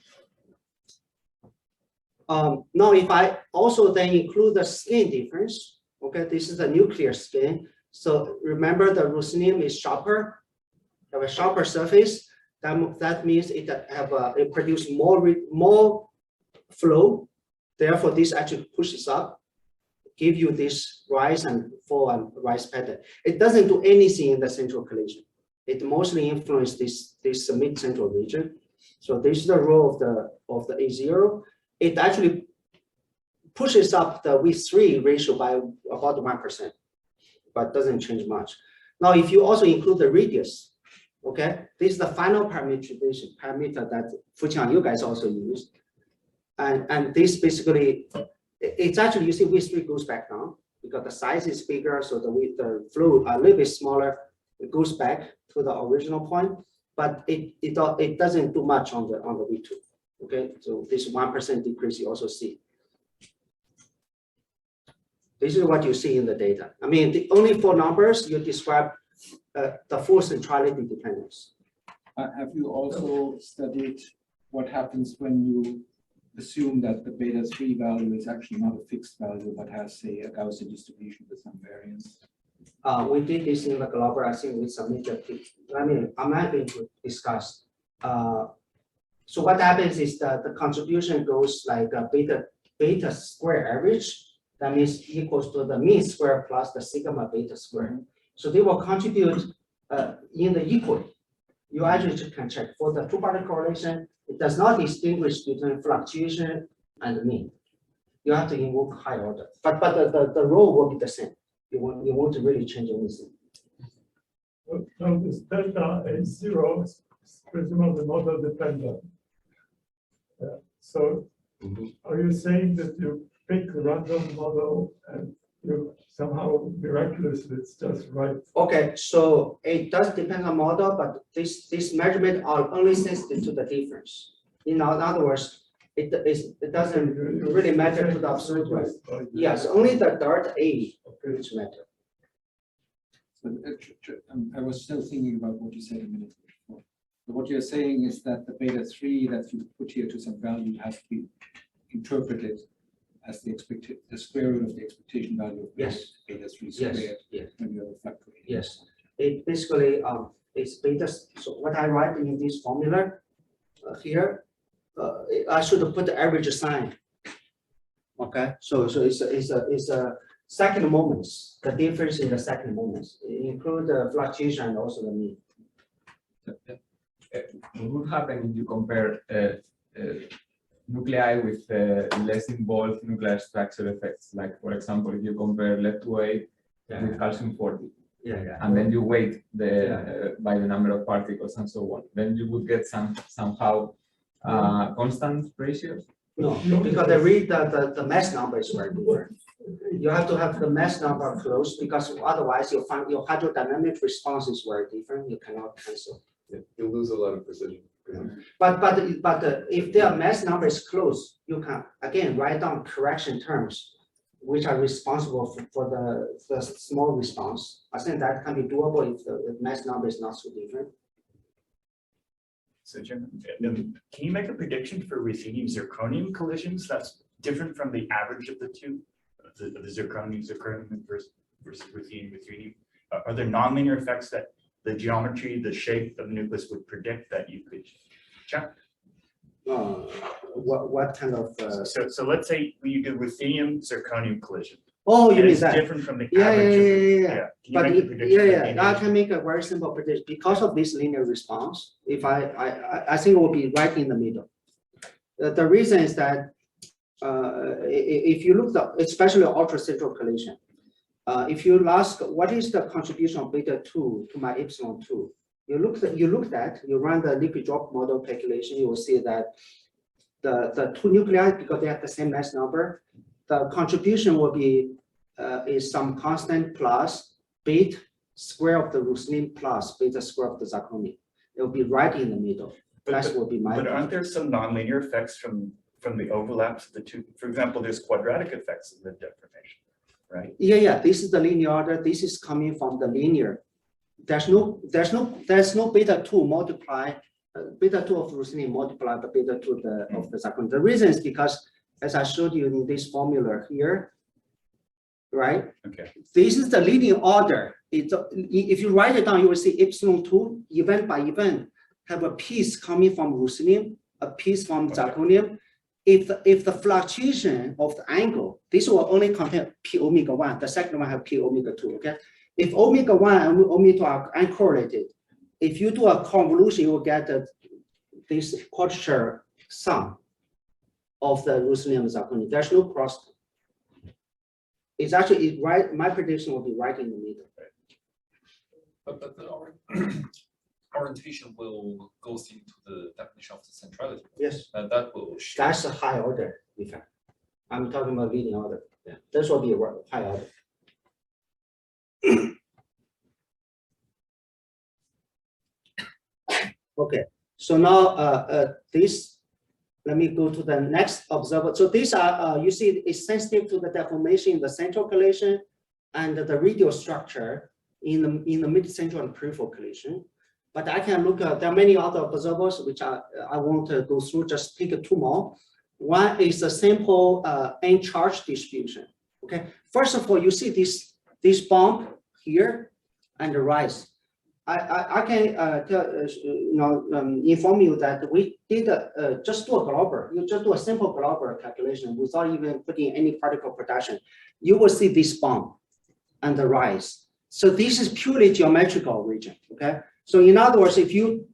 if I also then include the skin difference, okay, this is the nuclear skin. So remember the ruthenium is sharper, have a sharper surface. That means it produces more flow. Therefore, this actually pushes up, give you this rise and fall and rise pattern. It doesn't do anything in the central collision. It mostly influences this mid-central region. So this is the role of the A0. It actually pushes up the V3 ratio by about 1%, but doesn't change much. Now, if you also include the radius, okay, this is the final parameter that Fuqian, you guys also use. And this basically, it's actually, you see V3 goes back down because the size is bigger, so the flow a little bit smaller, it goes back to the original point, but it doesn't do much on the V2. Okay, so this 1% decrease you also see. This is what you see in the data. I mean, the only 4 numbers you describe the full centrality dependence. Have you also studied what happens when you assume that the beta 3 value is actually not a fixed value, but has, say, a Gaussian distribution with some variance? We did this in the global. I think we submitted it. I mean, I'm not going to discuss. So what happens is that the contribution goes like a beta square average. That means equals to the mean square plus the sigma beta square. So they will contribute in the equal. You actually can check for the two-party correlation. It does not distinguish between fluctuation and mean. You have to invoke high order, but the role will be the same. You won't really change anything. So this delta A0 is presumably model dependent. So are you saying that you pick a random model and you somehow miraculously it's just right? Okay, so it does depend on model, but this measurement are only sensitive to the difference. In other words, it doesn't really matter to the absolute value. Yes, only the dart A which matter. So I was still thinking about what you said a minute before. So what you're saying is that the beta 3 that you put here to some value has to be interpreted as the square root of the expectation value of beta 3 squared when you have a fluctuation. Yes, it basically is beta. So what I write in this formula here, I should put the average sign. Okay, so it's a second moments. The difference in the second moments include the fluctuation and also the mean. What would happen if you compare nuclei with less involved nuclear structure effects? Like, for example, if you compare lead-2A with calcium 40, and then you weight by the number of particles and so on, then you would get somehow constant ratios. No, because they read the mass number is very different. You have to have the mass number close because otherwise you'll find your hydrodynamic response is very different. You cannot cancel. You lose a lot of precision. But if their mass number is close, you can again write down correction terms which are responsible for the small response. I think that can be doable if the mass number is not so different. So Jim, can you make a prediction for ruthenium-zirconium collisions that's different from the average of the two, the zirconium versus ruthenium? Are there nonlinear effects that the geometry, the shape of the nucleus would predict that you could check? What kind of? So let's say you do ruthenium-zirconium collision. Oh, you and mean it's that? different from the Yeah, average. yeah. Can you But make a prediction? I can make a very simple prediction because of this linear response. If I think it will be right in the middle. The reason is that if you look at especially ultracentral collision, if you ask what is the contribution of beta 2 to my epsilon 2, you run the liquid drop model calculation, you will see that the two nuclei, because they have the same mass number, the contribution will be is some constant plus beta square of the ruthenium plus beta square of the zirconium. It will be right in the middle. That will be my. But aren't there some nonlinear effects from the overlaps of the two? For example, there's quadratic effects of the deformation, right? Yeah. This is the linear order. This is coming from the linear. There's no beta 2 multiply beta 2 of ruthenium multiply the beta 2 of the zirconium. The reason is because, as I showed you in this formula here, right? Okay. This is the linear order. If you write it down, you will see epsilon 2 event by event have a piece coming from ruthenium, a piece from zirconium. If the fluctuation of the angle, this will only contain p omega 1. The second one have p omega 2. Okay. If omega 1 and omega 2 are uncorrelated, if you do a convolution, you will get this quadrature sum of the ruthenium and zirconium. There's no cross. It's actually right. My prediction will be right in the middle. But the orientation will goes into the definition of the centrality. Yes. And that will show. That's a high order effect. I'm talking about leading order. Yeah, this will be a high order. Okay, so now this, let me go to the next observer. So these are, you see, it's sensitive to the deformation in the central collision and the radial structure in the mid-central and peripheral collision. But I can look at, there are many other observers which I won't go through, just pick two more. One is a simple N charge distribution. Okay, first of all, you see this bump here and the rise. I can inform you that we did just do a global. You just do a simple global calculation without even putting any particle production. You will see this bump and the rise. So this is purely geometrical region. Okay. So in other words, if you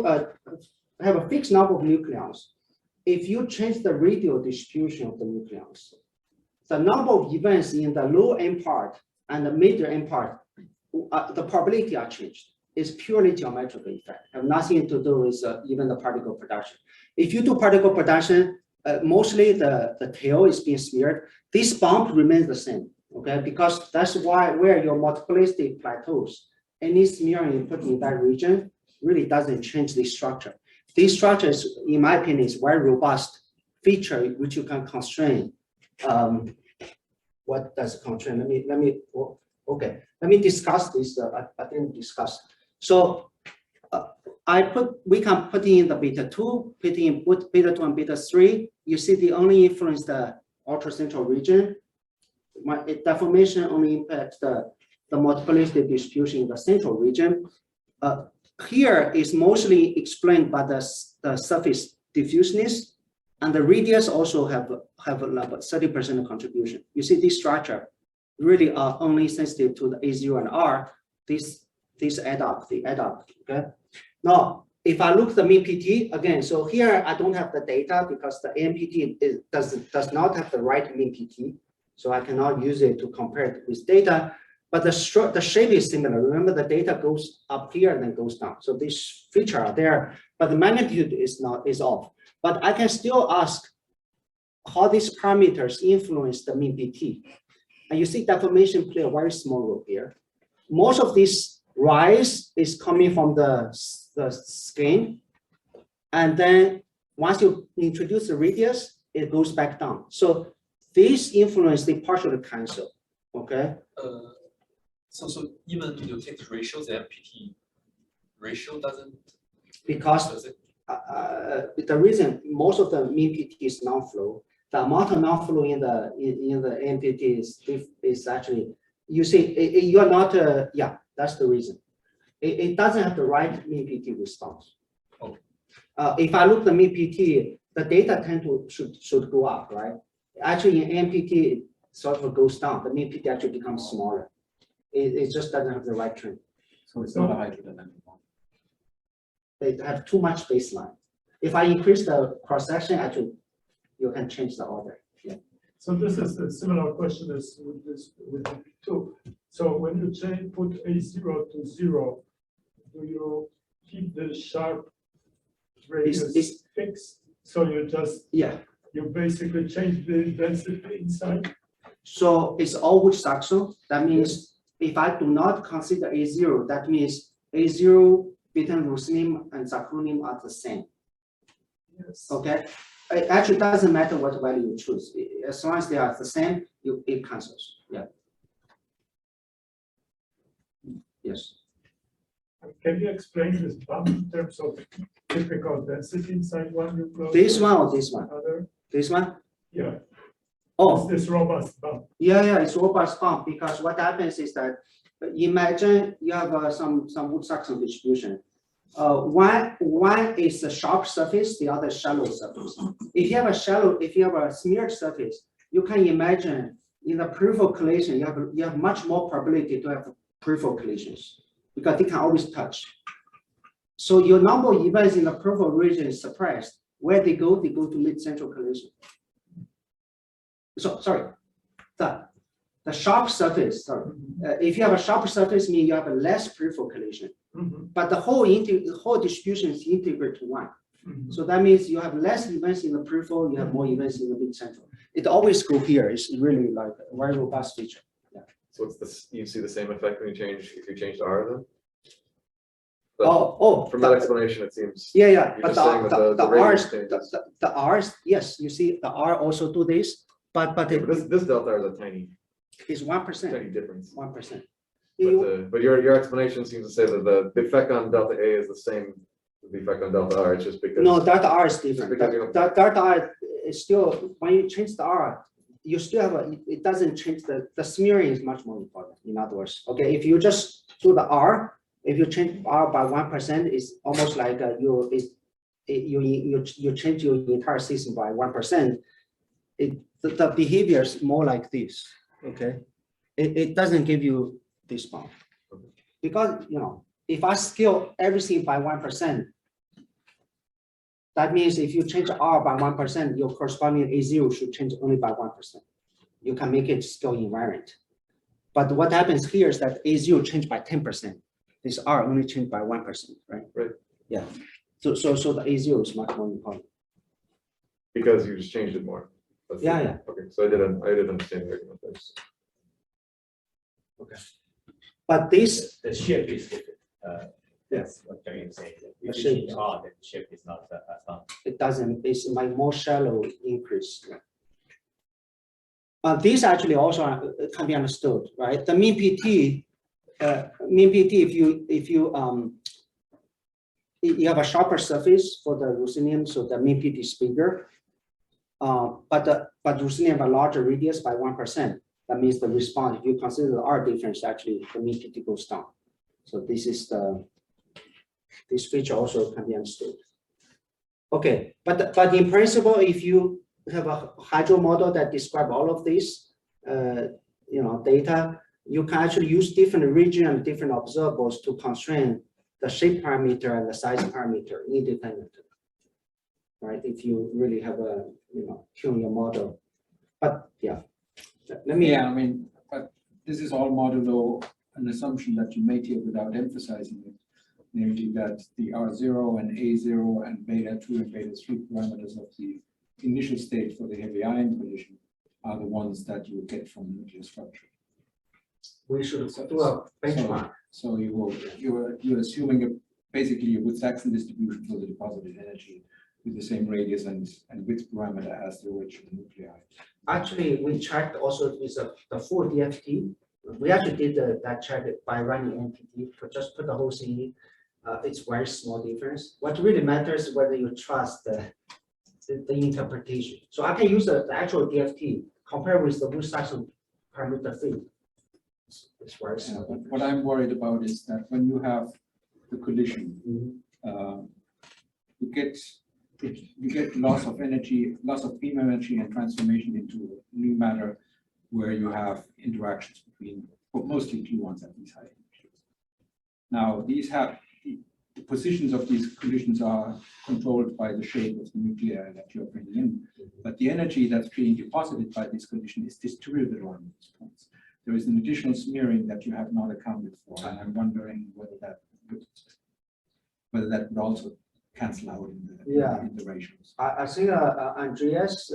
have a fixed number of nucleons, if you change the radial distribution of the nucleons, the number of events in the low end part and the middle end part, the probability are changed. It's purely geometrical effect, have nothing to do with even the particle production. If you do particle production, mostly the tail is being smeared. This bump remains the same, okay? Because that's where your multiplicity plateaus. Any smearing you put in that region really doesn't change the structure. This structure is, in my opinion, is very robust feature which you can constrain. What does constrain? Okay, let me discuss this. I didn't discuss. So we can put in the beta 2, put in beta 2 and beta 3. You see, they only influence the ultracentral region. Deformation only impacts the multiplicity distribution in the central region. Here is mostly explained by the surface diffuseness, and the radius also have a 30% contribution. You see, this structure really are only sensitive to the A0 and R. These add up, they add up. Okay. Now, if I look at the mean PT again, so here I don't have the data because the AMPT does not have the right mean PT, so I cannot use it to compare it with data. But the shape is similar. Remember, the data goes up here and then goes down. So these features are there, but the magnitude is off. But I can still ask how these parameters influence the mean PT. And you see deformation play a very small role here. Most of this rise is coming from the skin, And then once you introduce the radius, it goes back down. So this influence they partially cancel. Okay. So even you take the ratios, the MPT ratio doesn't. Because does it? The reason most of the mean PT is non-flow, the amount of non-flow in the MPT is actually, you see, you're not, yeah, that's the reason. It doesn't have the right mean PT response. Okay. If I look at the mean PT, the data should go up, right? Actually, in MPT, it sort of goes down. The mean PT actually becomes smaller. It just doesn't have the right trend. So it's not a hydrodynamic one. They have too much baseline. If I increase the cross section, actually, you can change the order. Yeah. So this is a similar question as with the two. So when you put A0 to 0, do you keep the sharp radius fixed? So you just, Yeah. you basically change the density inside? So it's always saxo. That means if I do not consider A0, that means A0 between ruthenium and zirconium are the same. Yes. Okay. It actually doesn't matter what value you choose. As long as they are the same, it cancels. Yeah. Yes. Can you explain this bump in terms of typical density inside one nucleus? This one or this one? Other? This one? Yeah. Oh, This robust bump. yeah, it's robust bump because what happens is that imagine you have some Wood-Saxon distribution. One is a sharp surface, the other shallow surface. If you have a smeared surface, you can imagine in the peripheral collision, you have much more probability to have peripheral collisions because they can always touch. So your number of events in the peripheral region is suppressed. Where they go to mid-central collision. So sorry, the sharp surface. Sorry, if you have a sharp surface, means you have a less peripheral collision. But the whole distribution is integrated to one. So that means you have less events in the peripheral, you have more events in the mid-central. It always go here. It's really like a very robust feature. Yeah. So it's this, you see the same effect when you change, if you change the R then? From that explanation, it seems. Yeah. You're But just saying that the radius R's, changes. the R's, yes, you see the R also do this, but This delta R is a tiny, it's 1%. tiny difference. 1%. But your explanation seems to say that the effect on delta A is the same as the effect on delta R, it's just because. No, delta R is different. because you have- Delta R is still, when you change the R, you still have it doesn't change the smearing is much more important. In other words, okay, if you just do the R, if you change R by 1%, it's almost like you change your entire system by 1%. The behavior is more like this. Okay, it doesn't give you this bump because if I scale everything by 1%, that means if you change R by 1%, your corresponding A0 should change only by 1%. You can make it scale invariant. But what happens here is that A0 changed by 10%. This R only changed by 1%, right? Right. Yeah. So the A0 is much more important. Because you just changed it more. That's Yeah, it. yeah. Okay, so I didn't understand the argument there. Okay. But this, The shift is different. Yes. What Jung is saying. The If you shift. change R, then the shift is not that fast. it doesn't, it's like more shallow increase. These actually also can be understood, right? The mean PT, if you have a sharper surface for the ruthenium, so the mean PT is bigger. But ruthenium have a larger radius by 1%. That means the response, if you consider the R difference, actually the mean PT goes down. So this feature also can be understood. Okay, but in principle, if you have a hydro model that describe all of this, data, you can actually use different region and different observables to constrain the shape parameter and the size parameter independently, right? If you really have a, tune your model. But yeah, let me. Yeah, I mean, but this is all modulo an assumption that you made here without emphasizing it, namely that the R0 and A0 and beta 2 and beta 3 parameters of the initial state for the heavy ion collision are the ones that you get from nuclear structure. We should do a benchmark. So you're assuming a basically a Wood-Saxon distribution for the deposited energy with the same radius and width parameter as the original nuclei. Actually, we checked also with the full DFT. We actually did that check by running NPT, just put the whole thing. It's very small difference. What really matters is whether you trust the interpretation. So I can use the actual DFT compare with the Wood-Saxon parameter field. It's very small. What I'm worried about is that when you have the collision, you get loss of energy, loss of beam energy, and transformation into new matter, where you have interactions between mostly gluons at these high energies. Now, these have the positions of these collisions are controlled by the shape of the nuclei that you're bringing in, but the energy that's being deposited by this collision is distributed around these points. There is an additional smearing that you have not accounted for, and I'm wondering whether that would also cancel out in the ratios. I think Andreas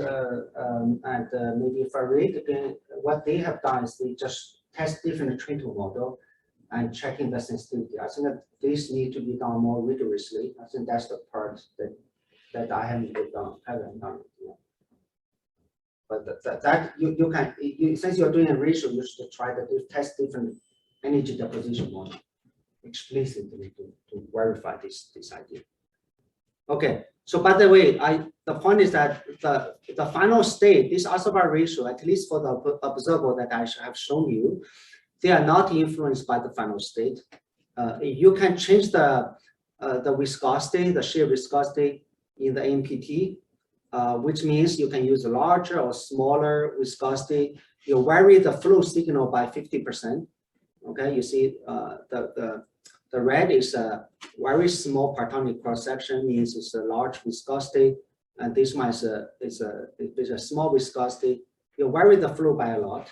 and maybe Farid, again, what they have done is they just test different Trinto model and checking the sensitivity. I think that this need to be done more rigorously. I think that's the part that I haven't done. But that you can, since you're doing a ratio, you should try to test different energy deposition model explicitly to verify this idea. Okay, so by the way, the point is that the final state, this Isobar ratio, at least for the observer that I have shown you, they are not influenced by the final state. You can change the viscosity, the shear viscosity in the MPT, which means you can use a larger or smaller viscosity. You vary the flow signal by 50%. Okay, you see the red is a very small partonic cross section, means it's a large viscosity, and this one is a small viscosity. You vary the flow by a lot.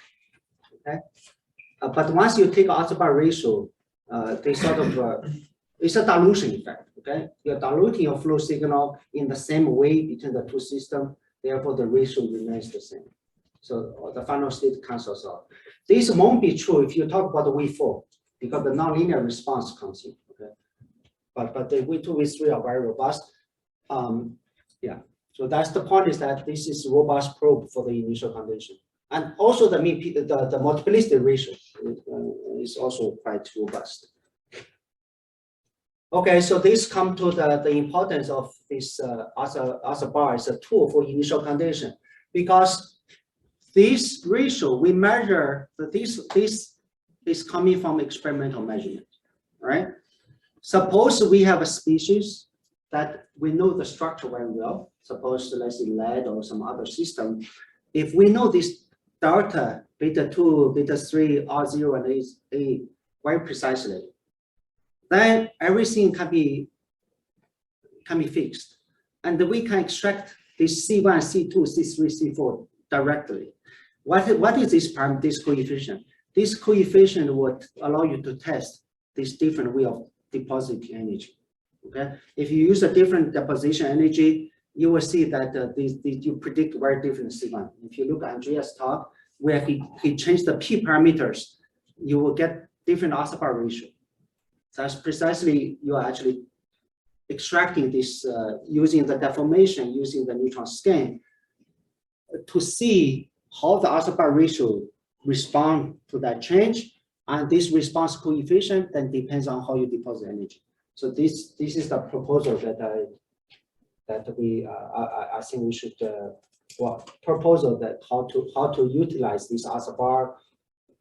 Okay. But once you take Isobar ratio, they sort of it's a dilution effect. Okay, you're diluting your flow signal in the same way between the two systems. Therefore, the ratio remains the same. So the final state cancels out. This won't be true if you talk about the V4, because the nonlinear response comes in. Okay, but the V2, V3 are very robust. Yeah. So that's the point, is that this is robust probe for the initial condition. And also the multiplicity ratio is also quite robust. Okay, so this comes to the importance of this Isobar as a tool for initial condition, because this ratio we measure this is coming from experimental measurement, right? Suppose we have a species that we know the structure very well. Suppose let's say lead or some other system. If we know this delta, beta 2, beta 3, R0 and A very precisely, then everything can be fixed. And we can extract this C1, C2, C3, C4 directly. What is this parameter, this coefficient? This coefficient would allow you to test this different way of depositing energy. Okay, if you use a different deposition energy, you will see that you predict very different C1. If you look at Andreas' talk, where he changed the P parameters, you will get different Isobar ratio. That's precisely, you are actually extracting this using the deformation, using the neutron scan to see how the Isobar ratio respond to that change, and this response coefficient then depends on how you deposit energy. So this is the proposal that I think we should proposal that how to utilize this Isobar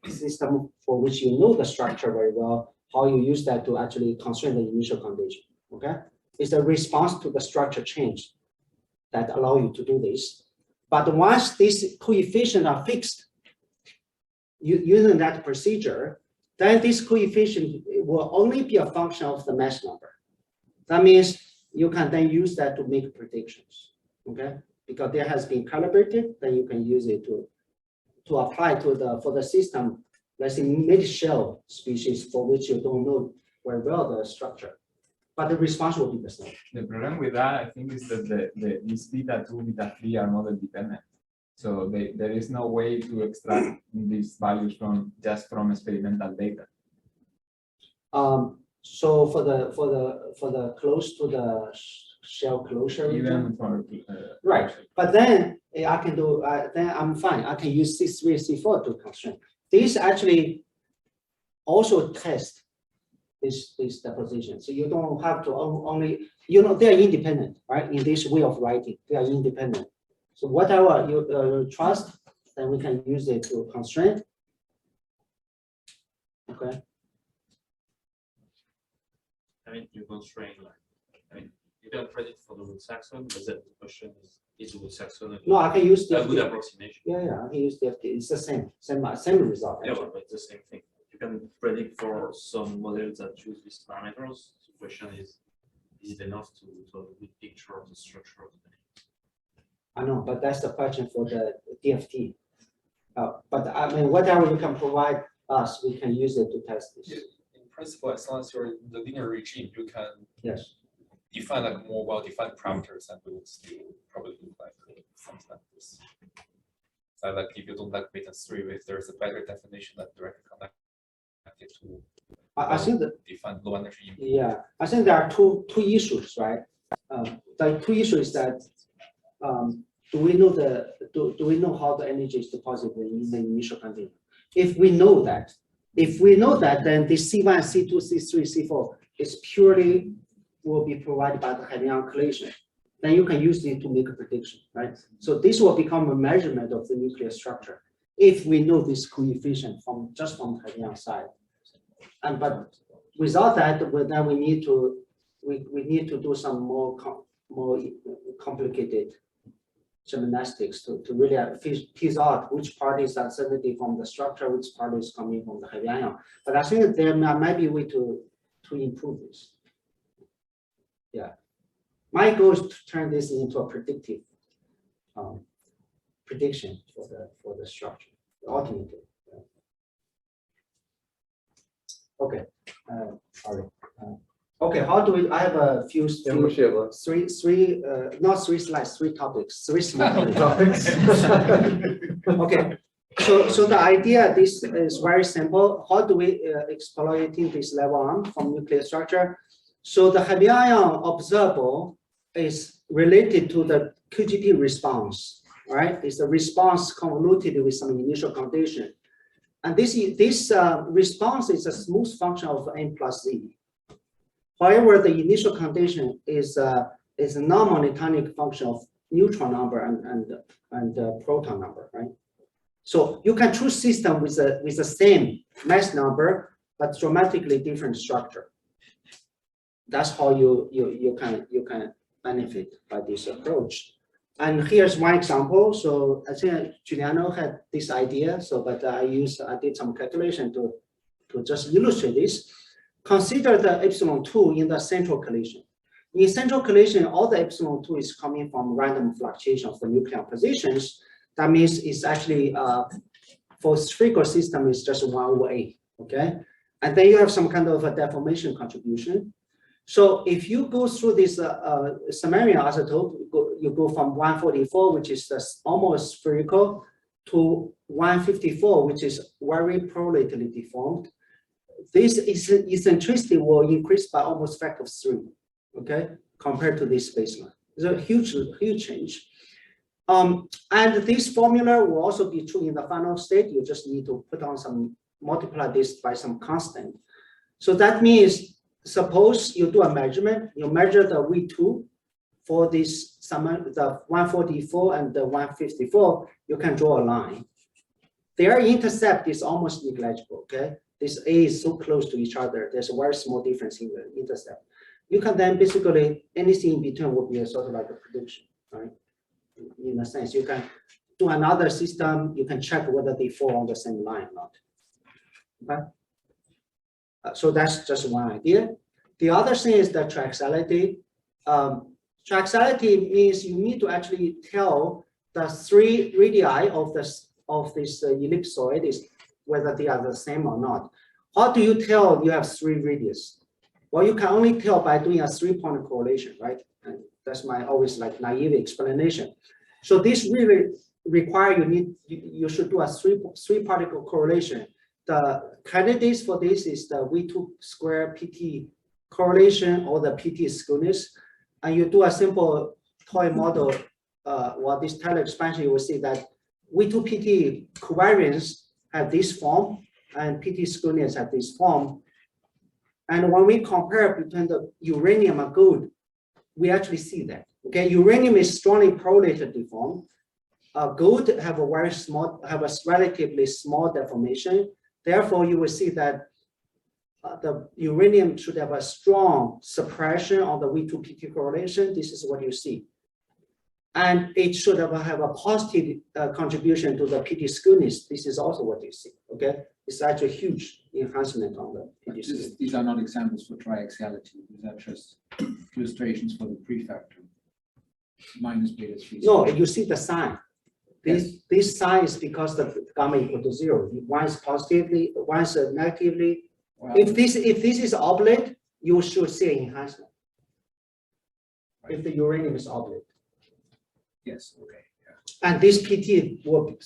system for which you know the structure very well, how you use that to actually constrain the initial condition. Okay, it's a response to the structure change that allow you to do this. But once these coefficients are fixed, using that procedure, then this coefficient will only be a function of the mass number. That means you can then use that to make predictions. Okay, because there has been calibrated, then you can use it to apply to for the system, let's say mid-shell species for which you don't know very well the structure, but the response will be the same. The problem with that, I think, is that these beta 2, beta 3 are model dependent. So there is no way to extract these values from experimental data. So for the close to the shell closure region, Even for. right? But then I can do then I'm fine. I can use C3, C4 to constrain. These actually also test this deposition. So you don't have to only they are independent, right? In this way of writing, they are independent. So whatever you trust, then we can use it to constrain. Okay. I mean, you constrain you can predict for the root Saxon, but then the question is the root Saxon No, I can use a good DFT. approximation? Yeah, I can use DFT. It's the same result. Yeah, actually. but it's the same thing. You can predict for some models that choose these parameters. The question is it enough to have a good picture of the structure of the data? I know, but that's the question for the DFT. But I mean, whatever you can provide us, we can use it to test this. In principle, as long as you're in the linear regime, you can Yes. define like more well-defined parameters, and we would still probably look like something like this. So like if you don't like beta 3, if there's a better definition that directly connected to I think that defined low energy. yeah, I think there are two issues, right? The two issues that do we know how the energy is deposited in the initial container? If we know that, then the C1, C2, C3, C4 is purely will be provided by the Hebbian collision. Then you can use it to make a prediction, right? So this will become a measurement of the nuclear structure if we know this coefficient from the Hebbian side. But without that, then we need to do some more complicated gymnastics to really tease out which part is uncertainty from the structure, which part is coming from the Hebbian. But I think there might be a way to improve this. Yeah, my goal is to turn this into a predictive prediction for the structure, the alternative. Okay, sorry. Okay, how do we? I have a few three not three slides, 3 topics, 3 small topics. Okay, so the idea this is very simple. How do we exploiting this level 1 from nuclear structure? So the Hebbian observable is related to the QGP response, right? It's a response convoluted with some initial condition. And this response is a smooth function of n plus z. However, the initial condition is a non-monotonic function of neutron number and proton number, right? So you can choose system with the same mass number but dramatically different structure. That's how you can benefit by this approach. And here's one example. So I think Giuliano had this idea. So, but I did some calculation to just illustrate this. Consider the epsilon2 in the central collision. In central collision, all the epsilon2 is coming from random fluctuation of the nuclear positions. That means it's actually for spherical system is just 1/8. Okay, and then you have some kind of a deformation contribution. So if you go through this samarium isotope, you go from 144, which is almost spherical, to 154, which is very prolately deformed. This eccentricity will increase by almost factor of 3, okay, compared to this baseline. It's a huge change. And this formula will also be true in the final state. You just need to put on multiply this by some constant. So that means, suppose you do a measurement, you measure the V2 for this the 144 and the 154, you can draw a line. Their intercept is almost negligible, okay? This A is so close to each other, there's a very small difference in the intercept. You can then basically, anything in between would be a sort of like a prediction, right? In a sense, you can do another system, you can check whether they fall on the same line or not. Okay? So that's just one idea. The other thing is the triaxiality. Triaxiality means you need to actually tell the 3 radii of this ellipsoid is whether they are the same or not. How do you tell you have 3 radius? Well, you can only tell by doing a 3-point correlation, right? And that's my always like naive explanation. So this really require you should do a 3-particle correlation. The candidates for this is the V2 square PT correlation or the PT skewness, and you do a simple toy model, this Taylor expansion, you will see that V2PT covariance have this form and PT skewness have this form. And when we compare between the uranium and gold, we actually see that. Okay, uranium is strongly correlated deformed. Gold have a relatively small deformation. Therefore, you will see that the uranium should have a strong suppression of the V2PT correlation. This is what you see. And it should have a positive contribution to the PT skewness. This is also what you see. Okay, it's actually a huge enhancement on the PT skewness. These are not examples for triaxiality. These are just illustrations for the prefactor. Minus beta 3. No, you see the sign. This sign is because the gamma equal to 0. One is positively, one is negatively. Well, If this is oblate, you should see enhancement. If the uranium is oblate. yes, okay. Yeah. And this PT will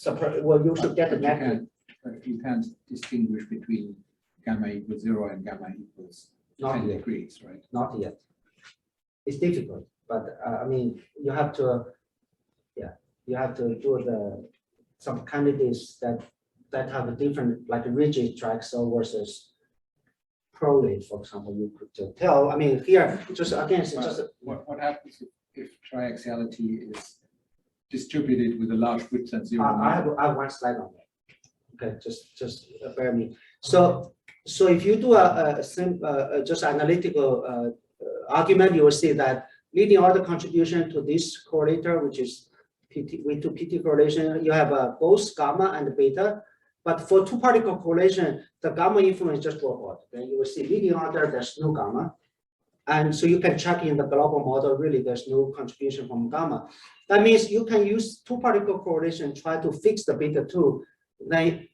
you should get a negative. You can't distinguish between gamma equals 0 and gamma equals Not 10 yet. degrees, right? Not yet. It's difficult, but I mean, you have to do some candidates that have a different, like rigid traxel versus prolate, for example. You could tell. I mean, here just again, it's Well, just what happens if triaxiality is distributed with a large width at 0? I have one slide on that. Okay, just bear me. So if you do a just analytical argument, you will see that leading order contribution to this correlator, which is V2PT correlation, you have both gamma and beta. But for two particle correlation, the gamma influence just drop out. Then you will see leading order, there's no gamma. And so you can check in the global model, really there's no contribution from gamma. That means you can use two particle correlation, try to fix the beta 2. Then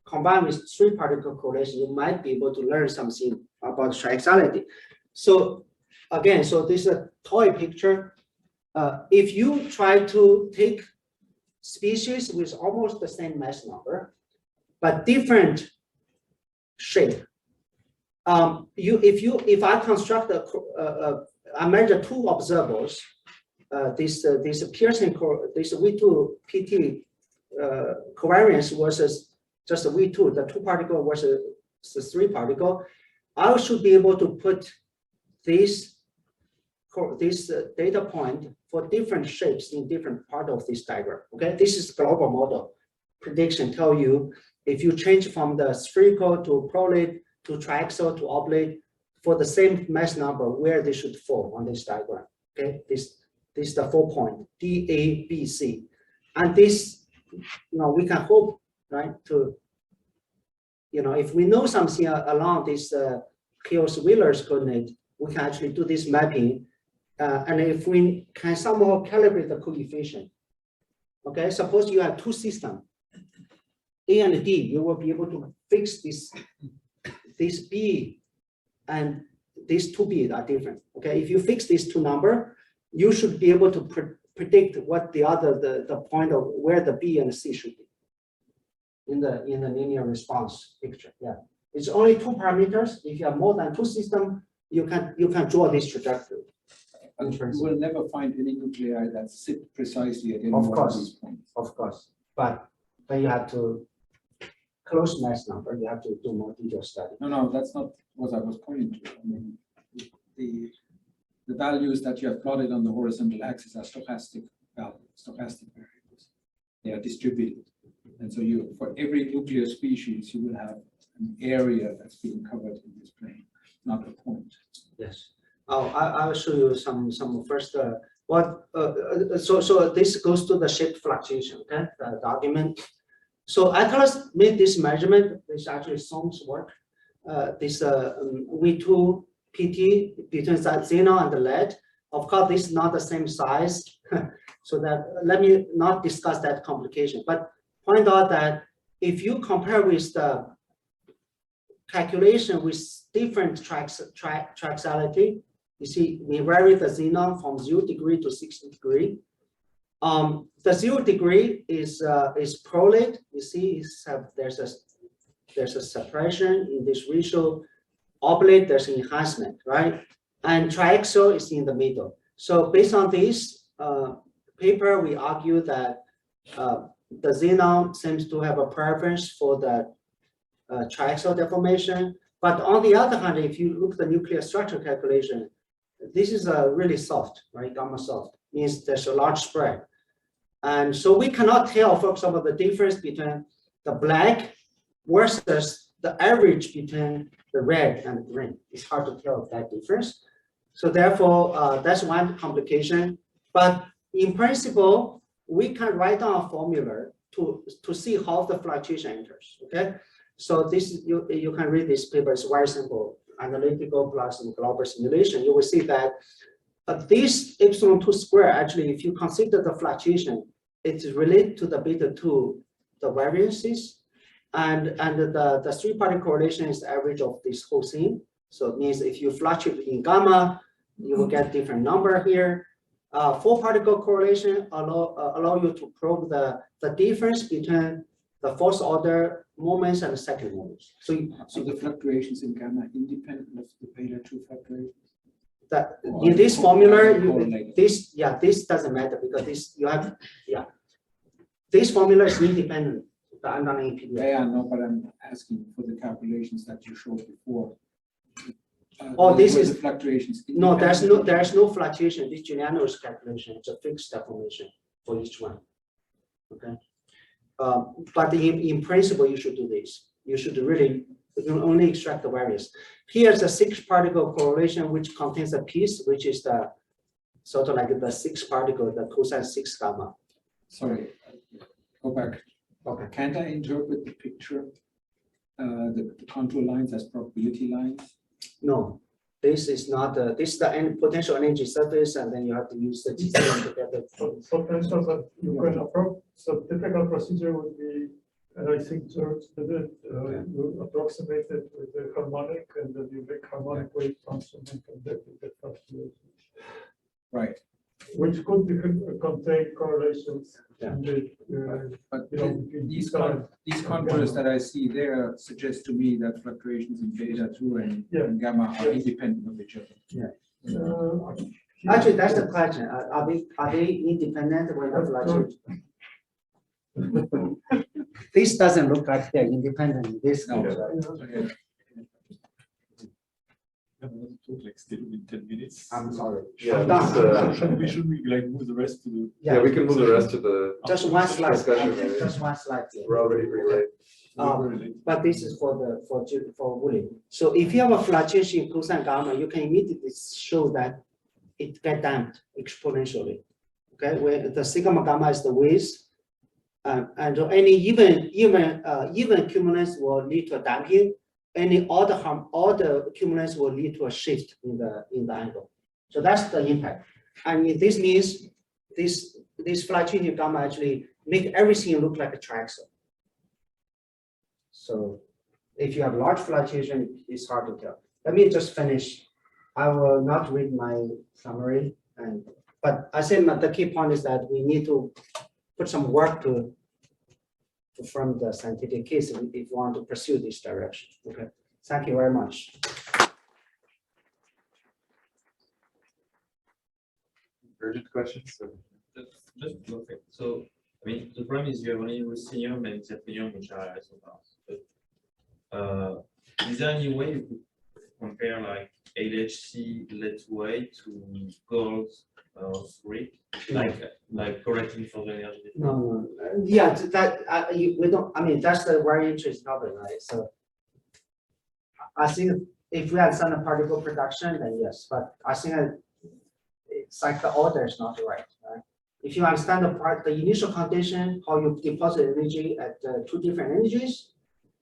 combined with three particle correlation, you might be able to learn something about triaxiality. So again, so this is a toy picture. If you try to take species with almost the same mass number, but different shape, if I construct I measure two observers, this V2PT covariance versus just a V2, the two particle versus the three particle, I should be able to put this data point for different shapes in different part of this diagram. Okay, this is global model prediction. Tell you if you change from the spherical to prolate to triaxial to oblate for the same mass number, where they should fall on this diagram. Okay, this is the 4 point D, A, B, C, and this, we can hope, right, to, if we know something along this Kills-Wheeler's coordinate, we can actually do this mapping. And if we can somehow calibrate the coefficient, okay, suppose you have two systems, A and D, you will be able to fix this B and these two B are different. Okay, if you fix these two numbers, you should be able to predict what the point of where the B and C should be in the linear response picture. Yeah, it's only two parameters. If you have more than two systems, you can draw this trajectory. You will never find any nuclei that sit precisely at any one of these points. Of course, but you have to close mass number. You have to do more detailed study. No, that's not what I was pointing to. I mean, the values that you have plotted on the horizontal axis are stochastic values, stochastic variables. They are distributed, and so for every nuclear species, you will have an area that's being covered in this plane, not a point. Yes. Oh, I will show you some first. So this goes to the shape fluctuation. Okay, the argument. So Atlas made this measurement. This actually Song's work. This V2 PT between xenon and the lead. Of course, this is not the same size. So that let me not discuss that complication. But point out that if you compare with the calculation with different triaxiality. You see, we vary the xenon from 0 degree to 60 degree. The 0 degree is prolate. You see, there's a suppression in this ratio oblate, there's enhancement, right? And triaxial is in the middle. So based on this paper, we argue that the xenon seems to have a preference for the triaxial deformation. But on the other hand, if you look at the nuclear structure calculation, this is really soft, right? Gamma soft means there's a large spread. And so we cannot tell, for example, the difference between the black versus the average between the red and green. It's hard to tell that difference. So therefore, that's one complication. But in principle, we can write down a formula to see how the fluctuation enters, okay? So this, you can read this paper, it's very simple. Analytical plus global simulation, you will see that this epsilon 2 square, actually, if you consider the fluctuation, it's related to the beta 2, the variances, and the three-party correlation is the average of this whole thing. So it means if you fluctuate in gamma, you will get different number here. Four-particle correlation allow you to probe the difference between the first order moments and the second moments. So the fluctuations in gamma independent of the beta 2 fluctuations? That in this formula, this doesn't matter because this formula is independent. The underlying PDF. Yeah, no, but I'm asking for the calculations that you showed before. This is the fluctuations. No, there's no fluctuation. This Giuliano's calculation, it's a fixed deformation for each one. Okay. But in principle, you should do this. You should really, you can only extract the variance. Here's a 6-particle correlation, which contains a piece, which is the sort of like the 6-particle, the cosine 6 gamma. Sorry, go back. Okay. Can't I interpret the picture, the contour lines as probability lines? No, this is not. This is the potential energy surface, and then you have to use the GCM to get the potential that you can approach. So typical procedure would be, and I think George did it, you approximate it with the harmonic, and then you make harmonic wave function and conduct the fluctuation. Right. Which could contain correlations. Yeah. But you know, these contours that I see there suggest to me that fluctuations in beta 2 and gamma are independent of each other. Yeah. Actually, that's the question. Are they independent when the fluctuation? This doesn't look like they're independent in this case, right? Like still in 10 minutes. I'm sorry. Yeah, I'm done. Should we like move the rest to the? Yeah, we can move the rest to the Just one slide. discussion. Maybe. Just one slide. We're already pretty late. But this is for William. So if you have a fluctuation in cosine gamma, you can immediately show that it gets damped exponentially. Okay, where the sigma gamma is the width, and any even cumulus will lead to a damping. Any other cumulus will lead to a shift in the angle. So that's the impact. And this means this fluctuating gamma actually make everything look like a triaxial. So if you have large fluctuation, it's hard to tell. Let me just finish. I will not read my summary, but I say the key point is that we need to put some work to from the scientific case if you want to pursue this direction. Okay, thank you very much. Urgent questions? Just okay. So, I mean, the problem is you have only ruthenium and zirconium, which are isobars. But is there any way you could compare like LHC lead-weight to gold or 3, like correcting for the energy? No. Yeah, that we don't. I mean, that's the very interesting topic, right? So, I think if we had some particle production, then yes. But I think it's like the order is not right. If you understand the initial condition, how you deposit energy at 2 different energies,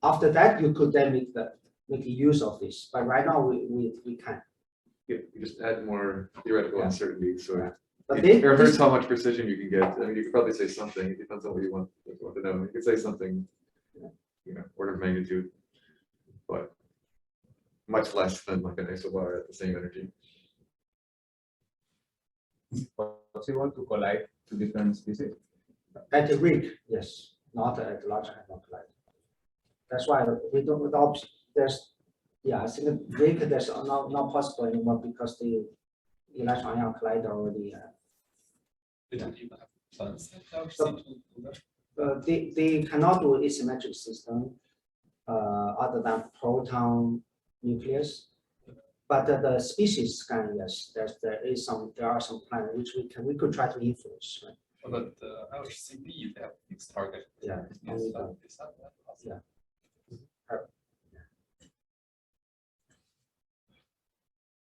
after that you could then make use of this. But right now we can't. Yeah, you just add more theoretical uncertainty. So but it hurts how much precision you can get. I mean, you could probably say something. It depends on what you want to know. You could say something, order of magnitude, but much less than like an isobar at the same energy. Possible to collide 2 different species? At the rig, yes, not at large hadron collider. That's why we don't. There's Yeah, I think break that's not possible anymore because the electron ion collider already. They don't even have plans in LHC to do that. They cannot do asymmetric system other than proton nucleus. But the species can, yes, there are some plans which we could try to influence, right? But LHCb, they have fixed target. Yeah. Is that possible? Yeah.